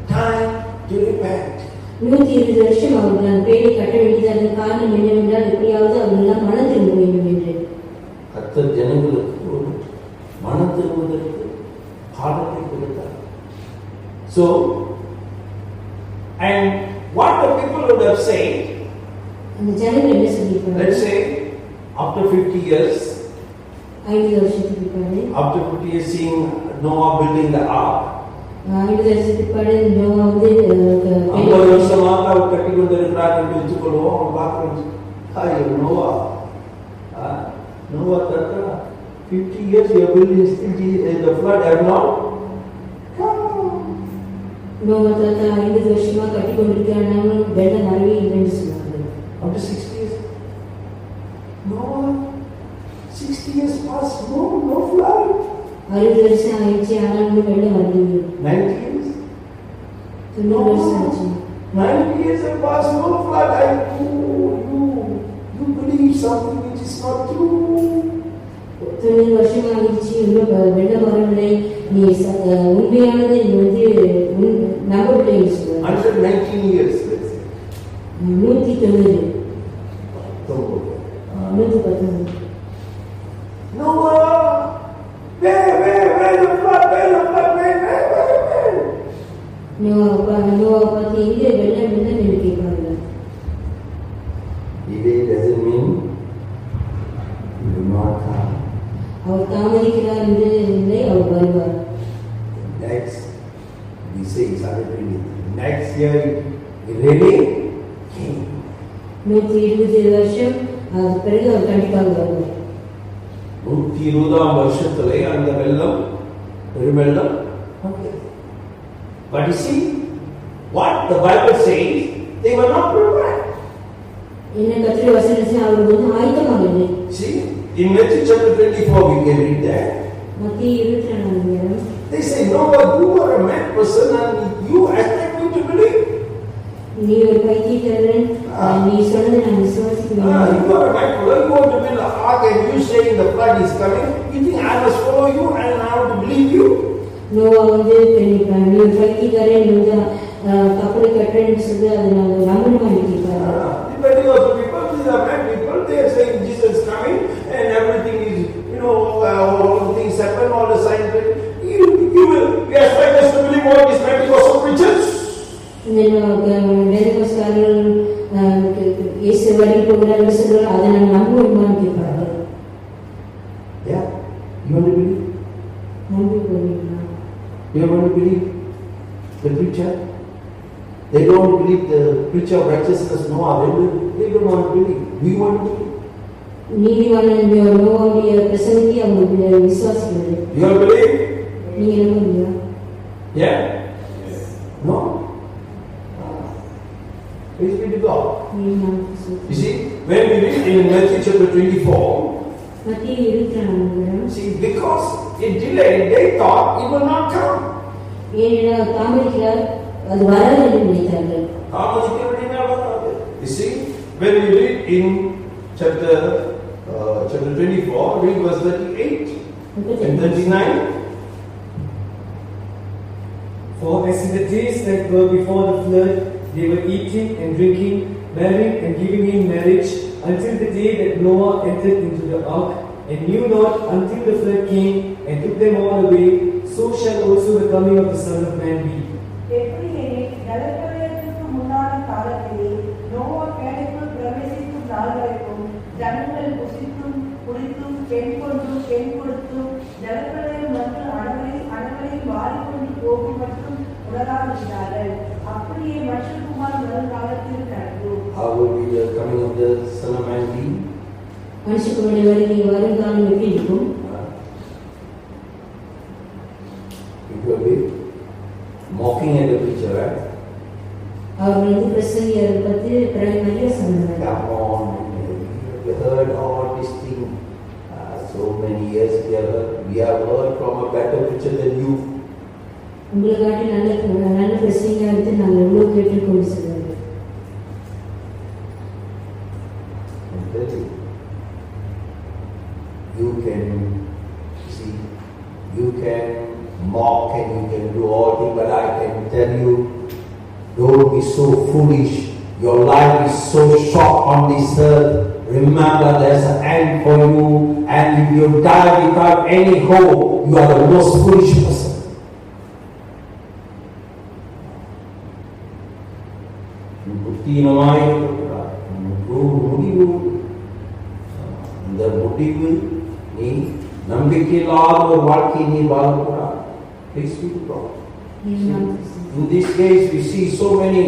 time to repent. 120 வருஷம் அவர்கள் பேரை கட்ட வேண்டியதற்கு காரணம் என்னவென்றால் எப்படியாவது அவர்கள் மனம் திரும்ப வேண்டும் என்று கர்த்தர் ஜனங்களுக்கு ஒரு மனம் திரும்புவதற்கு காலத்தை கொடுத்தார். So, and what the people would have said, அந்த ஜனங்கள் என்ன சொல்லியிருப்பாங்க? let's say after 50 years, 5 வருஷத்துக்கு பிறகு after 50 years seeing Noah building the ark, 5 வருஷத்துக்கு பிறகு நோவா வந்து 50 வருஷமாக அவர் கட்டி கொண்டிருக்கிறார் என்று வச்சுக்கொள்வோம். அவன் பார்க்கணும், ஐயோ நோவா, நோவா தாத்தா 50 years you are building the flood have not come. Noah தாத்தா 50 வருஷமா கட்டி கொண்டிருக்கிறான், வெள்ளம் வரவே இல்லைன்னு சொன்னாங்க. After 60 years, Noah, 60 years past, no flood. 60 வருஷம் ஆயிடுச்சு, ஆனாலும் வெள்ளம் வரலையே. 90 years, 90 வருஷம் ஆச்சு. 90 years have passed, no flood. You believe something which is not true. 90 வருஷம் ஆயிடுச்சு, இன்னும் வெள்ளம் வரவில்லை, நீ உண்மையானதை நீ வந்து நம்பவில்லை சொல்லுவாங்க. 119 years. 190 119. Noah, where the flood, where? Noah பார்த்து எங்கே வெள்ளம் என்று கேட்பாங்க. Delay doesn't mean you will not come. அவர் தாமதிக்கிறார் என்று இல்லை, அவர் வருவார். Next, we say it's 120. Next year, it really came. 120 வருஷம் அது பிறகு அவர் கண்டிப்பாக வருவார். 120 வருஷத்திலே அந்த வெள்ளம் பெருவெள்ளம். But you see, what the Bible says, they were not prepared. என்ன கர்த்தருடைய வசனத்தில் அவர்கள் வந்து ஆயத்தமாக இல்லை. See, in Matthew chapter 24, we can read that. மத்திய 24 They say, Noah, you are a mad person and you expect me to believe. நீ ஒரு பைத்தியக்காரன், நீ சொன்னதை நான் விசுவாசிக்கிறேன். You are a mad fellow, you want to build an ark and you saying the flood is coming. You think I must follow you and I have to believe you? Noah வந்து நீ ஒரு பைத்தியக்காரன், நீ வந்து கப்பலை கட்டுறேன்னு சொல்லி அதை நாங்கள் நம்பணுமா நினைக்கிறாங்க. Depending on the people, these are mad people. They are saying Jesus is coming and everything is, all things happen, all the signs. You expect us to believe what these Pentecostal preachers? வேதபுஸ்தகர்கள் இயேசு வழி போகிறார்கள் சொல்றாங்க, அதை நாங்கள் நம்பணுமான்னு கேட்பாங்க. Yeah, you want to believe? நம்பி போவீங்களா? You want to believe the preacher? They don't believe the preacher of righteousness. No, they don't want to believe. We want to believe. நீதிவான நோவாவுடைய பிரசங்கத்தை அவங்க விசுவாசிக்கிறது. You want to believe? நீங்க நம்புறீங்களா? Yeah? No? Praise be to God. You see, when we read in Matthew chapter 24, மத்திய 24 see, because it delayed, they thought it will not come. ஏன்னா தாமதிக்கிறார், அது வராது என்று நினைத்தார்கள். You see, when we read in chapter 24, read verse 38 and 39. For as in the days that were before the flood, they were eating and drinking, marrying and giving in marriage, until the day that Noah entered into the ark, and knew not until the flood came and took them all away, so shall also the coming of the Son of Man be. எப்படியெனில் ஜலப்பிரளயத்திற்கு முன்னான காலத்திலே நோவா கேடைக்குள் பிரவேசிக்கும் நாள் வரைக்கும் ஜனங்கள் புசித்தும் குடித்தும் பெண் கொண்டும் பெண் கொடுத்தும் ஜலப்பிரளயம் வந்து அனைவரையும் வாரிக்கொண்டு போகும் மற்றும் உணராதிருந்தார்கள். அப்படியே மனுஷகுமார் வரும் காலத்தில் நடக்கும். How will be the coming of the Son of Man be? மனுஷனுடைய வருகை வருங்காலம் எப்படி இருக்கும்? It will be mocking at the preacher, right? அவர்கள் வந்து பிரசங்கியரை பற்றி நிறைய சொன்னாங்க. Come on, we heard all these things so many years together. We have heard from a better preacher than you. உங்களை காட்டி நல்ல பிரசங்கியா இருந்து நாங்கள் எவ்வளவு கேட்டுக்கொண்டு சொல்லுவோம். do all things, but I can tell you, don't be so foolish. Your life is so short on this earth. Remember, there's an end for you, and if you die without any hope, you are the most foolish person. புத்தியினமாய் இருக்கிறார். முடிவு, அந்த முடிவு நீ நம்பிக்கையில்லாத ஒரு வாழ்க்கையை நீ வாழக்கூடாது. In this case, we see so many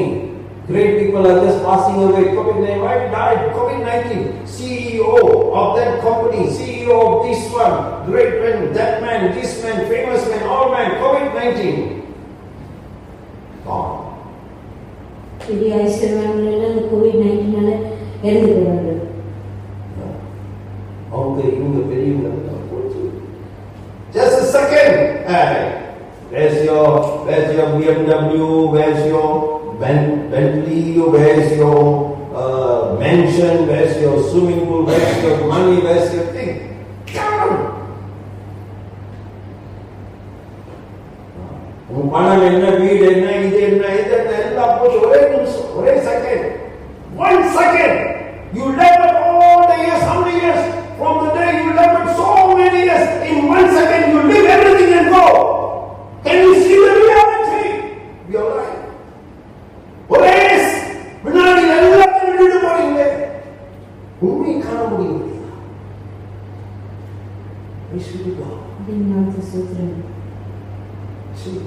great people are just passing away. COVID-19 died. COVID-19, CEO of that company, CEO of this one, great man, that man, this man, famous man, all man. COVID-19 gone. பெரிய ஐஸ்வர்யவான்கள் அந்த COVID-19 இறந்து போறாங்க. அவங்க இவங்க பெரியவங்க போச்சு. Just a second. Where's your BMW? Where's your Bentley? Where's your mansion? Where's your swimming pool? Where's your money? Where's your thing? Gone. உன் பணம் என்ன, வீடு என்ன, இது என்ன, இது என்ன, எல்லாம் போச்சு. ஒரே நிமிஷம், ஒரே second, 1 second. You labored all the years, how many years? From the day you labored so many years, in 1 second you leave everything and go. Can you see the reality? Your life. ஒரே வினாடி எல்லாத்தையும் விட்டு போறீங்க. உண்மை காண முடியும். See,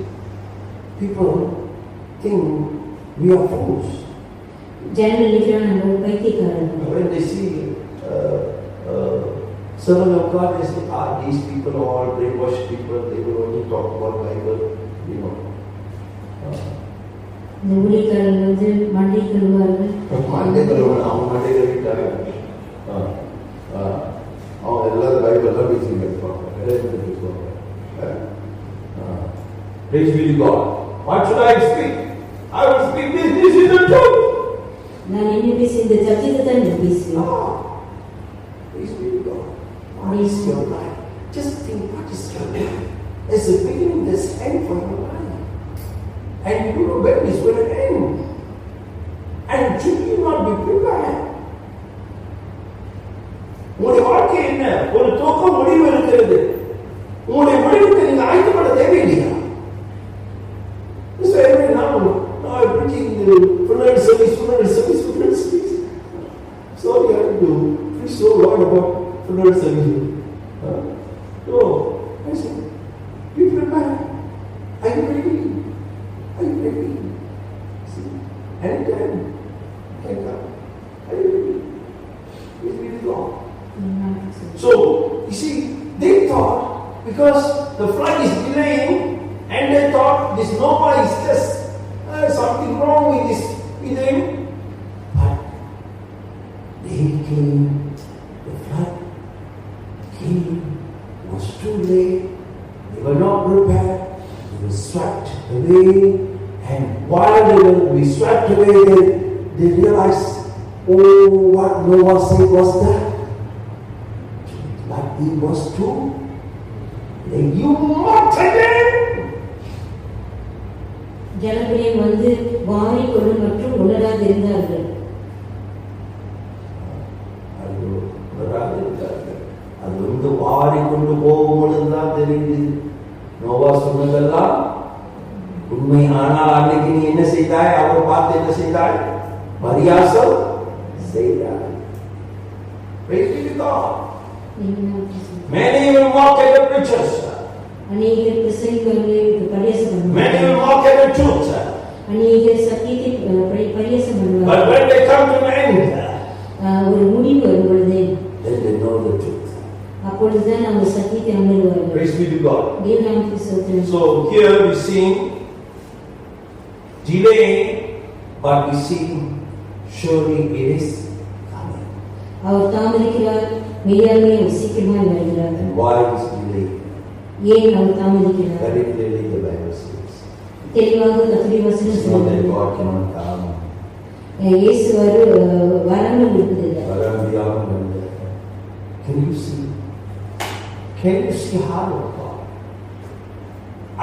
people think we are fools. ஜனங்கள் பைத்தியக்காரர்கள். When they see servant of God, they say, these people are all brainwashed people. They will only talk about Bible, you know. இந்த ஊழியக்காரர்கள் மண்டை கழுவார்கள். மண்டை கழுவணும், அவங்க மண்டை கழுவிட்டாங்க. அவங்க எல்லாரும் பைபிள்லாம் பேசிட்டு இருப்பாங்க. Praise be to God. What should I speak? I will speak this. This is the truth. நான் என்ன பேசி இந்த சத்தியத்தை தான் பேசுவேன். Praise be to God. What is your life? Just think, what is your life? There's a beginning, there's an end for your life. And you don't know when it's going to end. And should you not be prepared? உங்களுடைய வாழ்க்கை என்ன? ஒரு தூக்க முடிவு இருக்கிறது. உங்களுடைய முடிவுக்கு நீங்க ஆயத்தப்பட தேவையில்லையா? So every now I'm preaching the funeral service. So you have to preach so long about funeral service. So I said, be prepared. Are you ready? Are you ready? See, anytime can come. Are you ready? It's really long. So you see, they thought because the flight is delaying. And they thought this Noah is just something wrong with him. But they came, the flood came, it was too late, they were not prepared, they were swept away, and while they will be swept away, they realized, oh, what Noah said was that. But it was true. Then you mocked again. ஜனங்களே வந்து வாரிக்கொண்டு மற்றும் உணராது இருந்தார்கள். அது வந்து வாரிக்கொண்டு போகும்பொழுதுதான் தெரியுது நோவா சொன்னதெல்லாம் உண்மை. ஆனால் அன்னைக்கு நீ என்ன செய்தாய்? அவர் பார்த்து என்ன செய்தாய்? பரியாசம் செய்தாய். Many will mock at the preachers. அநேகர் பிரசங்கிகளுக்கு பரியாசம் பண்ணுவார்கள். Many will mock at the truth. அநேகர் சத்தியத்தை பரியாசம் பண்ணுவார்கள். But when they come to an end, ஒரு முடிவு வரும் பொழுது then they know the truth. அப்பொழுதுதான் அவங்க சத்தியத்தை உணர்வார்கள். Praise be to God. தேவனுக்கு ஸ்தோத்திரம். So here we see delay, but we see surely it is coming. அவர் தாமதிக்கிறார், மெய்யாலுமே அவர் சீக்கிரமாக வருகிறார். Why is delay? ஏன் அவர் தாமதிக்கிறார்? Very clearly the Bible says. தெளிவாக கர்த்தருடைய வசனம் It's not that சொல்லுகிறது. God cannot come. இயேசு வரணும் இருக்குது. Can you see? Can you see how of God?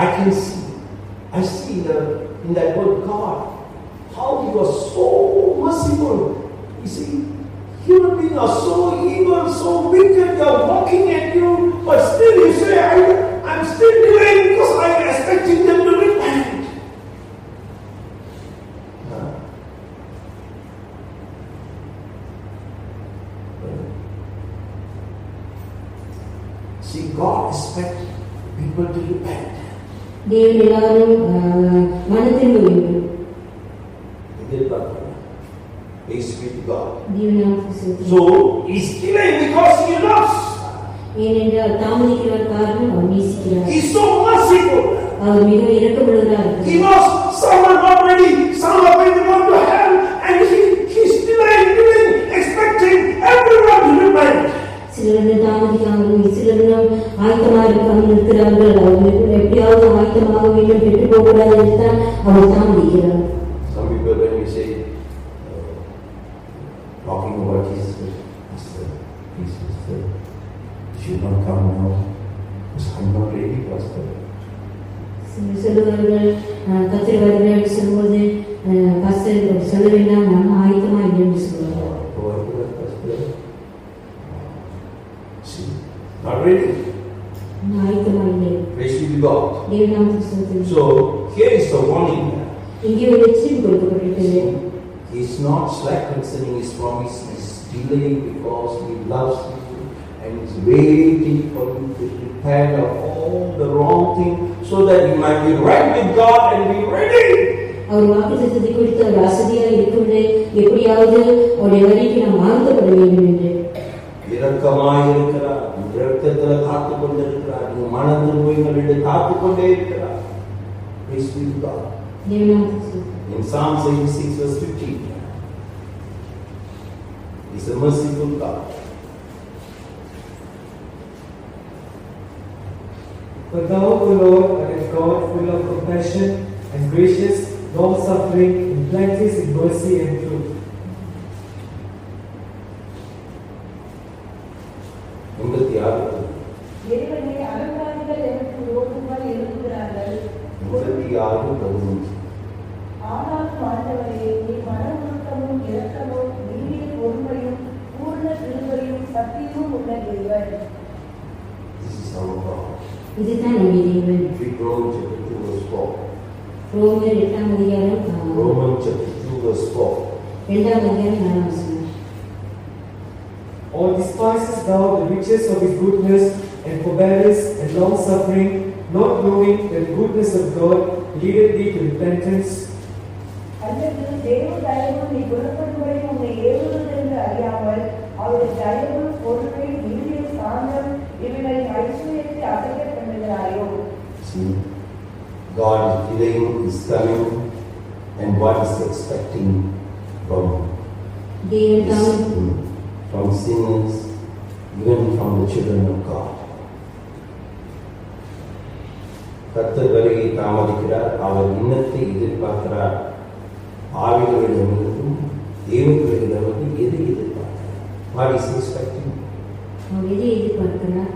I can see. I see in that word God, how He was so merciful. You see, human beings are so evil, so wicked, they are mocking at you, but still you say, I'm still delaying because I am expecting them to repent. See, God expects people to repent. தேவன் எல்லாரும் மனம் திரும்ப வேண்டும். Praise be to God. So He's delaying because He loves. ஏனென்றால் தாமதிக்கிறார் காரணம் அவர் நேசிக்கிறார். He's so merciful. அவர் மிக இரக்கமுள்ளவராக இருக்கிறார். He knows some are not ready, some are going to hell, and He's delaying, expecting everyone to repent. சிலர் தாமதிக்காமல் சிலர் ஆயத்தமாக இருக்காமல் இருக்கிறார்கள். அவர்கள் எப்படியாவது ஆயத்தமாக வேண்டும் பெற்று போகக்கூடாது என்று தான் அவர் தாமதிக்கிறார். Some people when we say talking about Jesus, please should not come now because I'm not ready, Pastor. சொல்லுவார்கள் கத்திரிவாதிகள் சொல்லும்போது பாஸ்டர் சொல்ல வேண்டாம் நான் ஆயத்தமாக இல்லை என்று சொல்லுவார்கள். Not ready. ஆயத்தமாக இல்லை. Praise be to God. தேவநாமத்துக்கு So here is the warning. இங்கே ஒரு எச்சரிக்கை கொடுக்கப்பட்டிருக்கிறது. He is not slack concerning His promise. He is delaying because He loves you and is waiting for you to repent of all the wrong thing so that you might be right with God and be ready. அவர் வாக்குத்தத்தத்தை குறித்து அவர் ஆசையாக இருக்கிறது எப்படியாவது அவருடைய வழிக்கு நாம் ஆழ்த்தப்பட வேண்டும் என்று இரக்கமாய் இருக்கிறார். இரக்கத்தில் காத்துக் கொண்டிருக்கிறார். மனம் திரும்புவீங்கள் காத்துக் கொண்டே இருக்கிறார். Praise be to God. In Psalms 86 verse 15, He's a merciful God. But thou, O Lord, art a God full of compassion and gracious, long-suffering, and plenteous in mercy and truth. இறைவனே, அலங்காரிகள் எனக்கு விரோதமாய் எழுப்புகிறார்கள். ஆனாலும் ஆண்டவரே, நீ மனவுருக்கமும் இரக்கமும் நீடிய பொறுமையும் பூர்ண கிருபையும் சத்தியமும் உள்ள தேவன். இதுதான் நம்முடைய தேவன். ரோமர் 8ஆம் அதிகாரம் 2ஆம் அதிகாரம் 4ஆம் வசனம். Or despisest thou the riches of His goodness and forbearance and long-suffering, not knowing that the goodness of God leadeth thee to repentance? அல்லது தேவ தயவு நீ குணப்படும்படி உன்னை ஏவுவது என்று அறியாமல் அவருடைய தயவு பொறுமை நீடிய சாந்தம் இவைகளை ஐஸ்வர்யத்தை அசைக்க பண்ணுகிறாயோ? God is delaying, is coming, and what is expecting from sinners, even from the children of God. கர்த்தர் வருகை தாமதிக்கிறார். அவர் இன்னத்தை எதிர்பார்க்கிறார். ஆவிகளிடமிருந்தும் தேவர்களிடமிருந்து எது எதிர்பார்க்கிறார்? What is he expecting? அவர் எதை எதிர்பார்க்கிறார்?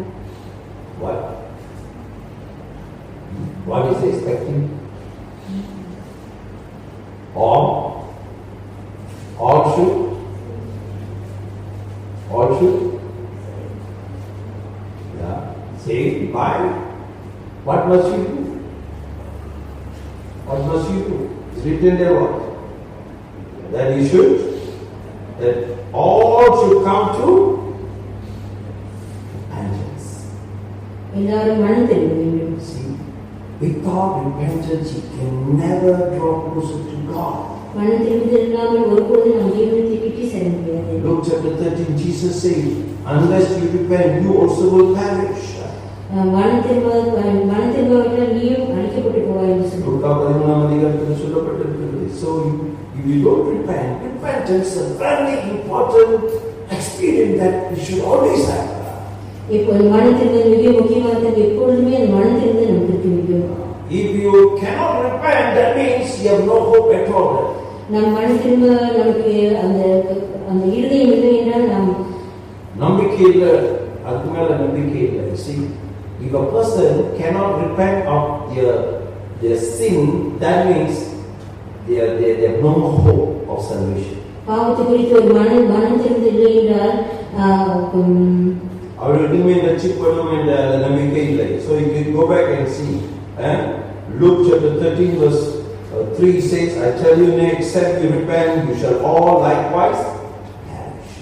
What is he expecting? All should? Yeah. Say, why? What must you do? What must you do? It's written there what? That you should, that all should come to repentance. எல்லாரும் மனம் திரும்ப வேண்டும். See, without repentance, you can never draw closer to God. மனம் திரும்புதல் இல்லாமல் ஒருபோதும் நாம் தேவனை கிட்ட செல்ல முடியாது. Luke chapter 13, Jesus said, unless you repent, you also will perish. மனம் திரும்பாவிட்டால் நீயும் அழிக்கப்பட்டு போவாய் என்று சொல்லப்பட்டிருக்கிறது. So if you don't repent, repentance is a very important experience that we should always have. இப்போது மனம் திரும்புவது மிக முக்கியமானது. எப்பொழுதுமே அந்த மனம் திரும்புவது நமக்கு இருக்க வேண்டும். If you cannot repent, that means you have no hope at all. நம் மனம் திரும்ப நமக்கு அந்த இருதயம் இல்லை என்றால் நாம் நம்பிக்கை இல்லை, அதுக்கு மேல நம்பிக்கை இல்லை. See, if a person cannot repent of their their sin, that means they have no more hope of salvation. பாவத்தை குறித்து ஒரு மனம் திரும்பவில்லை என்றால் அவர்களுக்கு இனிமேல் ரட்சிக்கப்படும் என்ற நம்பிக்கை இல்லை. So you can go back and see. Luke chapter 13 verse 3 says, I tell you, nay, except you repent, you shall all likewise perish.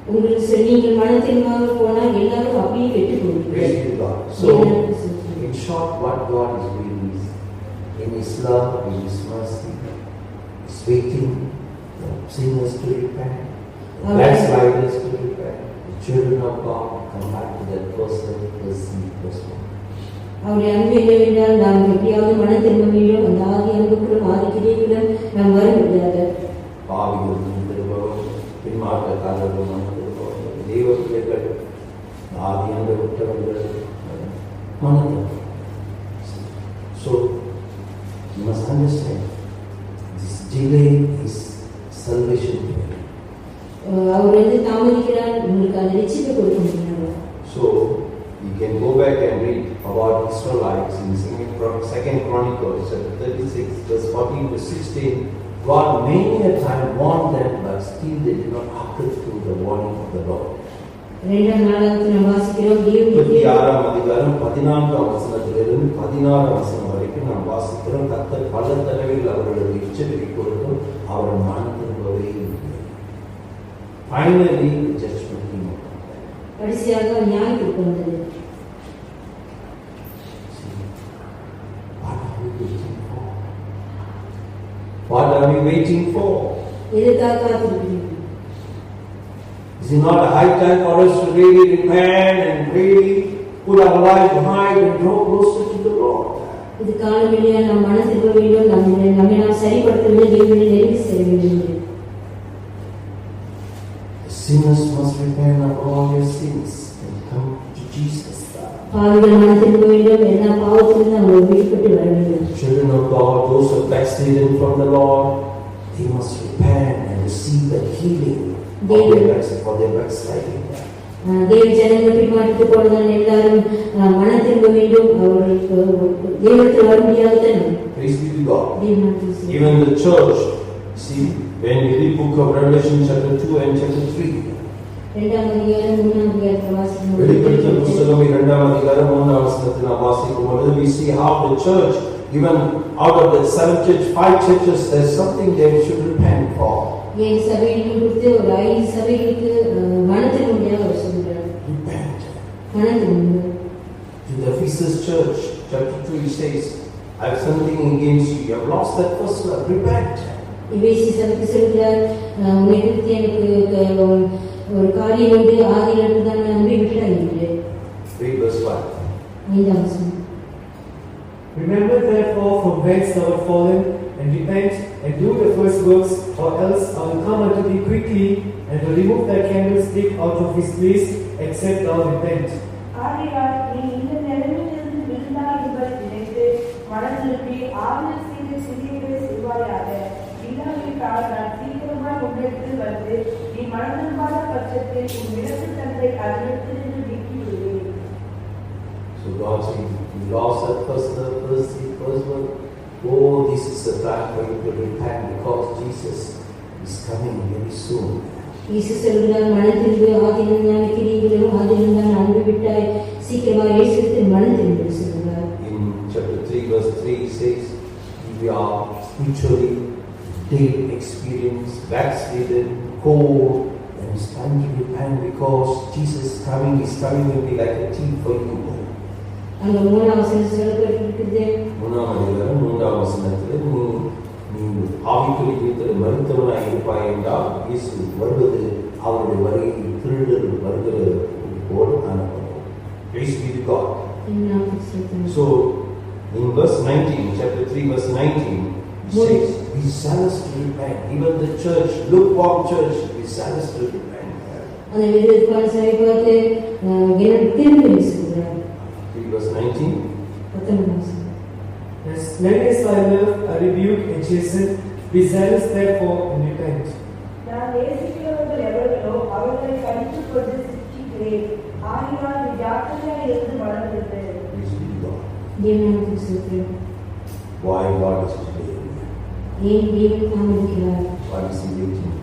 உங்களுக்கு நீங்கள் மனம் திரும்பாமல் போனால் எல்லாரும் அப்படியே கெட்டுப் போவீர்கள். Praise be to God. So, in short, what God is doing is, in His love, in His mercy, He's waiting for sinners to repent, backsliders to repent, the children of God come back to that first love, first seed, first one. அவருடைய அன்பு என்னவென்றால் நாம் எப்படியாவது மனம் திரும்ப வேண்டும். அந்த ஆதி அன்புக்குள்ளும் ஆதி கிரியைக்குள்ளும் நாம் வர முடியாது. பாவிகள் திரும்பவும் பின்மாற்றக்காரர்கள் மனம் திரும்பவும் தெய்வ பிள்ளைகள் ஆதி அன்பை விட்டவர்கள் மனம். So you must understand this delay is salvation delay. அவர் தாமதிக்கிறார், உங்களுக்கு அந்த ரட்சிப்பை கொடுக்க முடியாது. So you can go back and read about Israelites in 2nd Chronicles chapter 36 verse 14 to 16. God many a time warned them, but still they did not hearken to the warning of the Lord. 2ஆம் நாளாகத்தில் நாம் வாசிக்கிறோம். 26ஆம் அதிகாரம் 14ஆம் வசனத்திலிருந்து 16ஆம் வசனம் வரைக்கும் நாம் வாசிக்கிறோம். கர்த்தர் பல தடவைகள் அவர்களுடைய எச்சரிக்கை கொடுத்தும் அவர் மனம் திரும்பவே இல்லை. Finally the judgment came upon them. கடைசியாக நியாயம் தீர்ப்பு வந்தது. What are we waiting for? எதற்காக காத்திருக்கிறீர்கள்? Is it not a high time for us to really repent and really put our life behind and draw closer to the Lord? இது காலமில்லையா? நாம் மனம் திரும்ப வேண்டும், நம்மை நாம் சரிப்படுத்த வேண்டும், தேவனை நெருங்கி செல்ல வேண்டும். The sinners must repent of all their sins and come to Jesus. பாவிகள் மனம் திரும்ப வேண்டும், எல்லா பாவத்திலிருந்து அவர்கள் விடுபட்டு வர வேண்டும். Children of God, those who have backslidden from the Lord, they must repent and receive the healing for their backsliding. தேவ ஜனங்கள் பின்மாற்றத்து போனதால் எல்லாரும் மனம் திரும்ப வேண்டும், அவர்களுக்கு தேவனத்தில் வர முடியாத. Praise be to God. Even the church, see, when we read book of Revelation chapter 2 and chapter 3. 2ஆம் அதிகாரம் 3ஆம் அதிகாரத்தை வாசிக்கும் வெளிப்படுத்தல் புத்தகம் 2ஆம் அதிகாரம் 3ஆம் வசனத்தை நாம் வாசிக்கும் பொழுது we see how the church, even out of the 7 church, 5 churches, there's something they should repent for. ஏழு சபைகளுக்கு கொடுத்து ஒரு 5 சபைகளுக்கு மனம் திரும்ப முடியாது அவர் சொல்கிறார். Repent. மனம் திரும்ப. To the Ephesus church, chapter 2, he says, I have something against you. You have lost that first love. Repent. எபேசு சபைக்கு சொல்கிறார், உன்னை குறித்து எனக்கு ஒரு காரியம் உண்டு, ஆதியில் இருந்துதான் அன்பை விட்டுறாங்க. Read verse 5. 5ஆம் வசனம். Remember therefore from whence thou art fallen, and repent, and do the first works, or else I will come unto thee quickly, and will remove thy candlestick out of his place, except thou repent. ஆகையால் நீ இந்த நிலைமையிலிருந்து விழுந்தாய் என்பதை நினைத்து மனம் திரும்பி ஆவியில் செய்த சிறியவை செய்வாயாக. இல்லாவிட்டால் நான் சீக்கிரமாய் உன்னிடத்தில் வந்து நீ மனம் திரும்பாத பட்சத்தில் உன் விளக்கு தந்தை அதனிடத்திலிருந்து நீக்கி விடுவேன். So God said, you lost that first love, first one. Oh, this is the time for you to repent because Jesus is coming very soon. இயேசு சொல்கிறார், மனம் திரும்பி ஆதியில் நான் கிரிகளும் ஆதியில் நான் அன்பு விட்டாய், சீக்கிரமாக இயேசுவிற்கு மனம் திரும்பி சொல்கிறார். In chapter 3 verse 3 he says, we are spiritually dead, experienced, backslidden, cold, and it's time to repent because Jesus is coming will be like a thief for you. அங்க 3ஆம் வசனம் சொல்லப்பட்டிருக்கிறது. 3ஆம் அதிகாரம் 3ஆம் வசனத்தில் நீ ஆவிக்குரிய ஜீவிதத்தில் மருத்துவனாய் இருப்பாய் என்றால் இயேசு வருவது அவருடைய வருகையில் திருடர்கள் வருகிறது போல் காணப்படும். Praise be to God. So in verse 19, chapter 3 verse 19, he says, be zealous to repent. Even the church, lukewarm church, be zealous to repent. அந்த விதமான சபை பார்த்து திரும்பி சொல்கிறார். 3 verse 19. 19ஆம் வசனம். As many as I love, I rebuke and chasten. Be zealous therefore and repent. நான் நேசிக்கிறவர்கள் எவர்களோ அவர்களை கடித்துக் கொண்டு சிக்ஷிக்கிறேன். ஆகையால் நீ ஜாக்கிரதையாய் இருந்து மனம் திரும்பு. Praise be to God. தேவனுக்கு ஸ்தோத்திரம். Why God is today? ஏன் தேவன் தாமதிக்கிறார்? What is He waiting?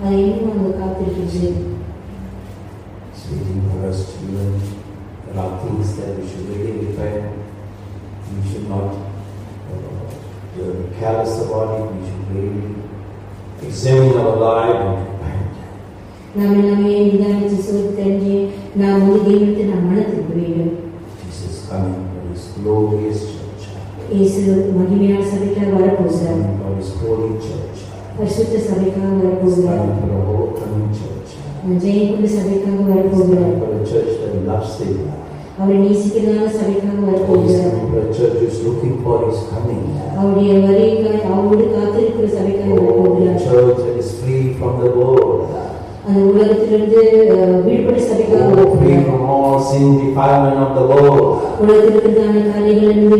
அது இன்னும் அங்கு காத்திருக்கிறது. He's waiting for us to learn. There are things that we should really repent. We should not be careless about it. We should really examine our life and repent. நாம் எல்லாமே நிதானித்து சோதித்தறிஞ்சு நாம் தேவனுக்கு நாம் மனம் திரும்ப வேண்டும். Jesus is coming for His glorious church. இயேசு மகிமையான சபைக்காக வரப்போகிறார். For His holy church. பரிசுத்த சபைக்காக He's வரப்போகிறார். coming for the whole coming church. ஜெயக்குள்ள சபைக்காக He's வரப்போகிறார். coming for the church that loves Him. அவரை நேசிக்கிறதான சபைக்காக He's வரப்போகிறார். coming for the church who is looking for His coming. அவருடைய வருகைக்காக அவரோடு காத்திருக்கிற சபைக்காக Oh, the வரப்போகிறார். church that is free from the world. அந்த உலகத்திலிருந்து விடுபட்ட சபைக்காக Oh, free வரப்போகிறார். from all sin defilement of the world. உலகத்தில் இருக்கிறதான காரியங்களிலிருந்து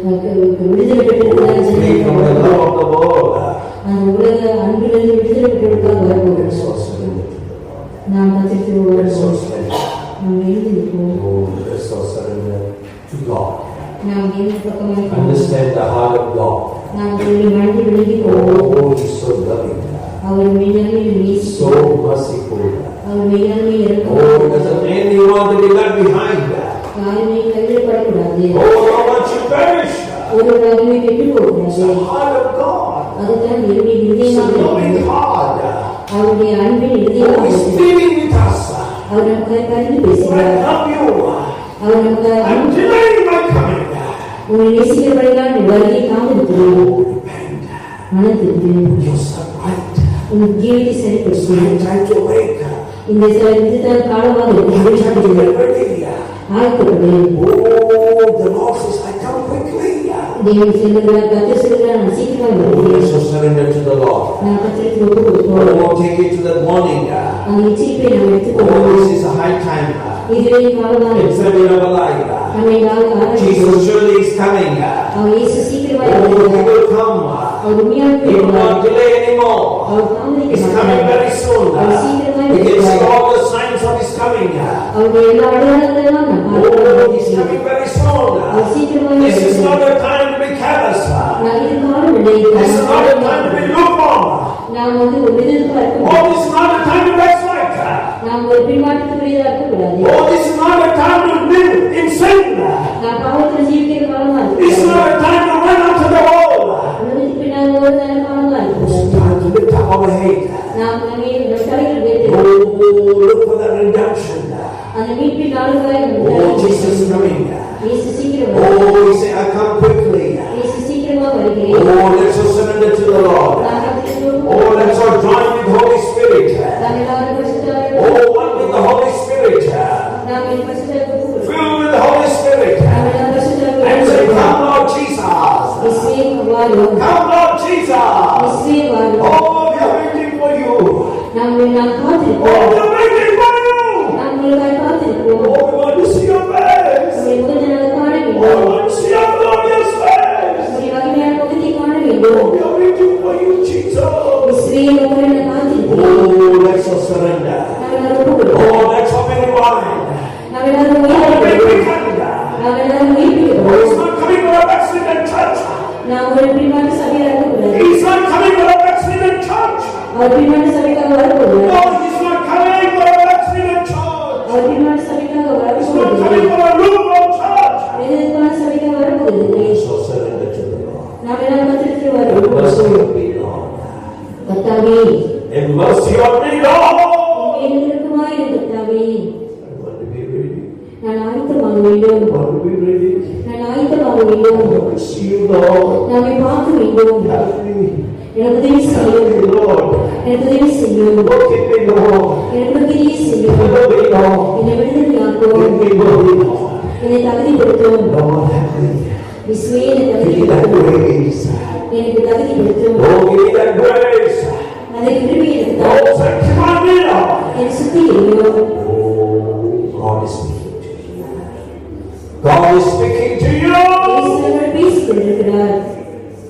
விடுதலை பெற்றிருக்கிறார். Oh, free from the love of the world. அந்த உலக அன்பிலிருந்து விடுதலை பெற்றவர்களுக்காக Let's வரப்போகிறார். all surrender to the Lord. நாம் கத்திரித்து Let's all வருவோம். surrender. நாம் எழுதி நிற்போம். Oh, let's all surrender to God. நாம் தேவன் பக்கமாக Understand the heart of God. நாம் தேவனுடைய மனதை விலகிக் கொள்வோம். Oh, He's so loving. அவர் மெய்யாண்மை So நேசிக்கிறார். merciful. Our மெய்யாண்மை Oh, இறக்கிறார். He doesn't really want to be left behind. யாருமே கைவிடப்படக்கூடாது. Oh, no one should perish. ஒருவராகவே கெட்டுப் It's போகக்கூடாது. the heart of God. அதுதான் தேவனுடைய It's a இருதயமாக loving இருக்கிறது. heart. அவருடைய அன்பின் Oh, இருதயமாக He's இருக்கிறது. pleading with us. அவர் நமக்காக பரிந்து I பேசுகிறார். love you. அவர் நமக்காக I'm delaying my coming. உங்களை நேசிக்கிறபடிதான் உன் வருகையை காத்திருக்கிறேன். Oh, repent. மனம் திரும்பு. Yourself right. உன் ஜீவித்தை It's சரிப்படுத்து. time to wake. இந்த இதுதான் காலமாக It's time to இருக்கிறது. get ready. ஆயத்தப்படு. Oh, the Lord says, I come quickly. தேவன் சொல்லுகிறார், கர்த்தர் சொல்லுகிறார், நான் சீக்கிரமாக Oh, வருகிறேன். let's just surrender to the Lord. நான் கர்த்தருக்கு ஒப்புக் கொடுப்போம். Oh, take it to that morning. அந்த எச்சரிப்பை நாம் Oh, எடுத்துக்கொள்வோம். this is a high time. இதுவே காலமாக Examine our life. நம்மை நாங்கள் ஆராய்ச்சி Jesus surely is coming. அவர் இயேசு சீக்கிரமாக Oh, He வருகிறார். will come. அவர் உண்மையாக He will வருகிறார். not delay anymore. Our தாமதிக்க He's coming மாட்டார். very soon. அவர் சீக்கிரமாக We can see வருகிறார். all the signs of His coming. அவருடைய எல்லா அடையாளங்களெல்லாம் நாம் Oh, பார்க்கிறோம். He's coming very soon. அவர் சீக்கிரமாக This is not வருகிறார். a time to be careless. நான் இது காலம் இல்லை. This is not a time to be lukewarm. நாம் ஒரு எதிர்ப்பு இருக்க Oh, this is not a time to backslide. நாம் ஒரு பின்மாற்றத்துக்குரியதா இருக்கக்கூடாது. Oh, this is not a time to live in sin. நாம் பாவத்தில் ஜீவிக்கிற காலமா This is இருக்கு. not a time to run after the wall. உலகத்துக்கு பின்னால் ஓடுதான காலமா This is இருக்கு. time to lift up our head. நாம் நம்மை நம் தலைகள் வைத்து Oh, look for the redemption. அந்த மீட்பின் நாளுக்காக Oh, Jesus is coming. இயேசு சீக்கிரம் வருகிறார். Oh, He said, I come quickly. இயேசு சீக்கிரமா வருகிறேன். Oh, let's all surrender to the Lord. நாம் கர்த்தருக்கு Oh, let's all join with Holy Spirit. நாம் எல்லாரும் பரிசுத்தவான்கள். Oh, one with the Holy Spirit. நாம் இந்த பரிசுத்தவான்கள். Filled with the Holy Spirit. நாம் எல்லாரும் பரிசுத்தவான்கள். And say, come Lord Jesus. இயேசுவே வாரும். Come Lord Jesus. இயேசுவே வாரும். Oh, we are waiting for you. நாம் Oh, காத்திருப்போம். we are waiting for you. நாம் உங்களுக்காக காத்திருப்போம். Oh, we want to see your face. உங்களுடைய முகத்தை நாங்கள் காண Oh, we வேண்டும். want to see your glorious face. உங்களுடைய மகிமையான முகத்தை காண Oh, வேண்டும். we are waiting for you, Jesus. இயேசுவே உங்களை நான் காத்திருக்கிறேன். Oh, let's all surrender. நாம் எல்லாரும் ஒப்புக்கொடுப்போம். Oh, let's open the wine. நாம் எல்லாரும் Oh, உயிர்ப்பிக்கிறோம். நாம் எல்லாரும் Oh, He's உயிர்ப்பிக்கிறோம். not coming for a backslidden church. நாம் ஒரு பின்மாற்ற சபையாக இருக்கக்கூடாது. He's not coming for a backslidden church. அவர் பின்மாற்ற சபைக்காக வரக்கூடாது. No, He's not coming for a backslidden church. Our பின்மாற்ற சபைக்காக He's not வரக்கூடாது. coming for a lukewarm church. எதிர்ப்பான சபைக்காக வரக்கூடாது. So surrender to the Lord. நாம் எல்லாரும் கர்த்தருக்கு Have வருவோம். mercy on me, Lord. கர்த்தாவே, Have mercy on me, Lord. என் இருக்குமாய் இரு கர்த்தாவே. I want to be ready. நான் ஆயத்தமாக வேண்டும். I want to be ready. நான் ஆயத்தமாக வேண்டும். I want to see you, Lord. நம்மை பார்க்க வேண்டும். Help me. எனக்கு உதவி Help செய்யும். me, Lord. எனக்கு உதவி செய்யும். Look at me, Lord. எனக்கு உதவி செய்யும். Help me, Lord. என்னை விடுதலையாக்கும். Give me Lord. என்னை தகுதிப்படுத்தும். Lord, help me. விசுவே என்னை Give me that தகுதிப்படுத்தும். grace. எனக்கு தகுதிப்படுத்தும். Oh, give me that grace. அதை விரும்பி எனக்கு Oh, sanctify me, Lord. N சுத்திகரியும். Oh, God is speaking to you. God is speaking to you. இயேசுவர் பேசிக் கொண்டிருக்கிறார்.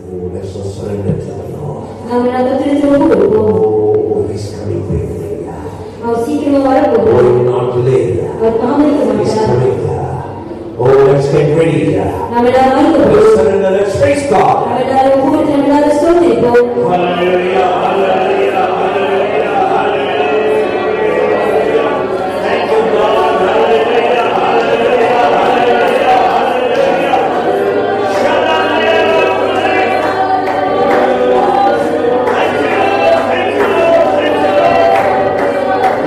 Oh, let's just surrender to the Lord. நாம் கர்த்தருக்கு ஒப்புக் கொடுப்போம். Oh, He's coming quickly. அவர் சீக்கிரமா Oh, வரப்போகிறார். He will not delay. Our தாமதிக்க He's மாட்டார். coming. Oh, let's get ready. நாம் எல்லாரும் Let's surrender. Let's praise God. நாம் எல்லாரும் கூடி நாம் எல்லாரும் ஸ்தோத்திரிப்போம். Hallelujah, hallelujah, hallelujah, hallelujah. Thank you, God. Hallelujah, hallelujah, hallelujah, hallelujah. Thank you, thank you, thank you.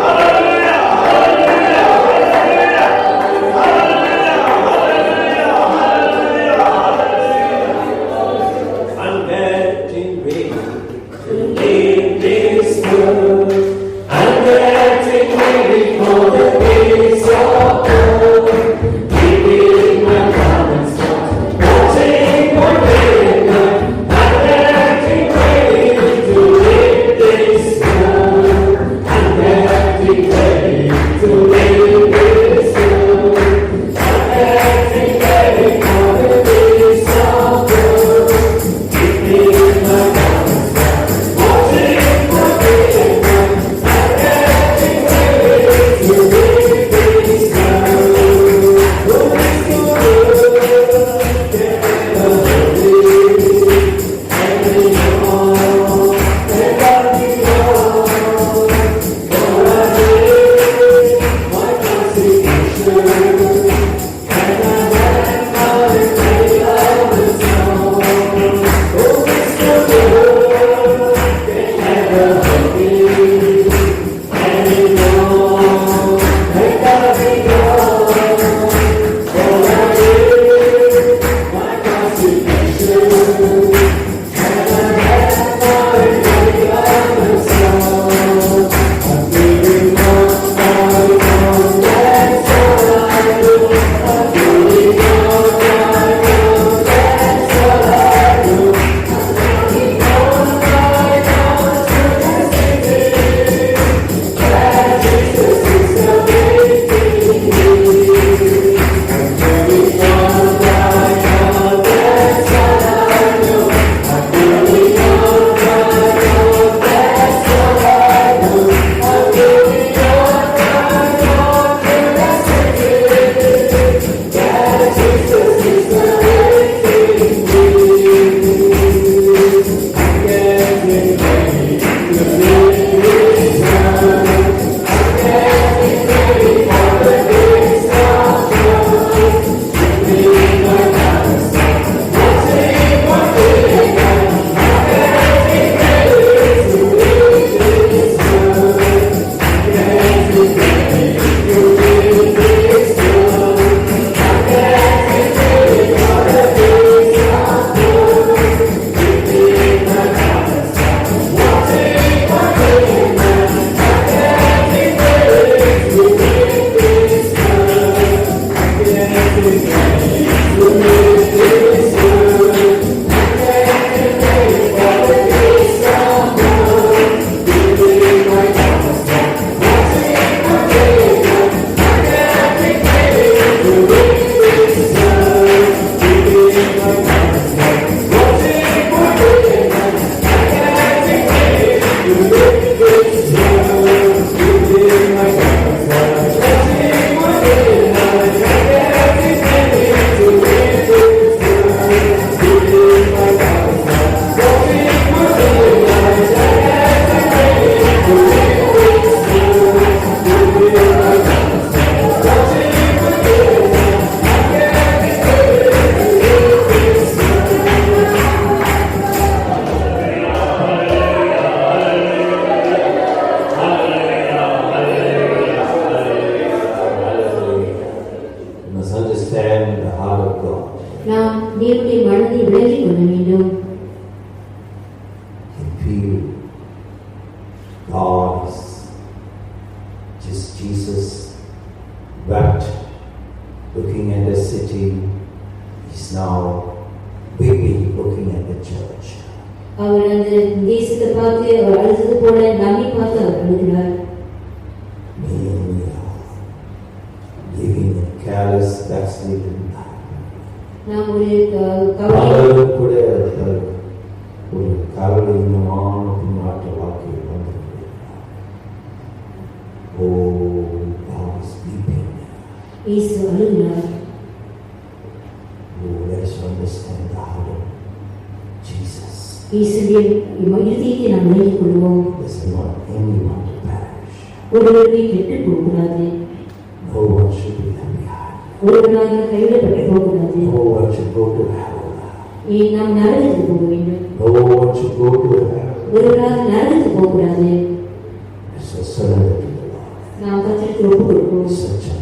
Hallelujah, hallelujah, hallelujah, hallelujah, hallelujah, hallelujah. I'm getting ready. In this world, I'm getting ready for the days of old. Keeping my promise, watching for day and night. I'm getting ready to live this world. I'm getting ready to live this world. I'm getting ready for the days of old. Keeping my promise, watching for day and night. I'm getting ready to live this world. Oh, this world, நாம் தேவனுடைய மனதை விளங்கிக் கொள்ள வேண்டும். God is just Jesus wept looking at the city. He's now weeping looking at the church. அவர் அந்த தேசத்தை பார்த்து அவர் அழுது போல நம்மை பார்த்து அவர் அழுகிறார். Living a careless, backslidden life. நாம் ஒரு கூட ஒரு கவலையினமான பின்னாட்டு வாழ்க்கையை வந்திருக்கிறார். Oh, God is weeping. இயேசு அழுகிறார். Oh, let's இயேசுவின் இருதயத்தை நாம் விலகிக் கொள்வோம். There's not anyone to perish. ஒருவருமே கெட்டுப் போகக்கூடாது. No one should be left behind. ஒருவனாக கைவிடப்பட்டு போகக்கூடாது. No one should go to hell. நாம் நரகத்துக்கு போக வேண்டும். No one should go to hell. ஒருவராக நரகத்துக்கு போகக்கூடாது. It's a surrender to the Lord. நாம் கர்த்தருக்கு ஒப்புக் கொடுப்போம். Such a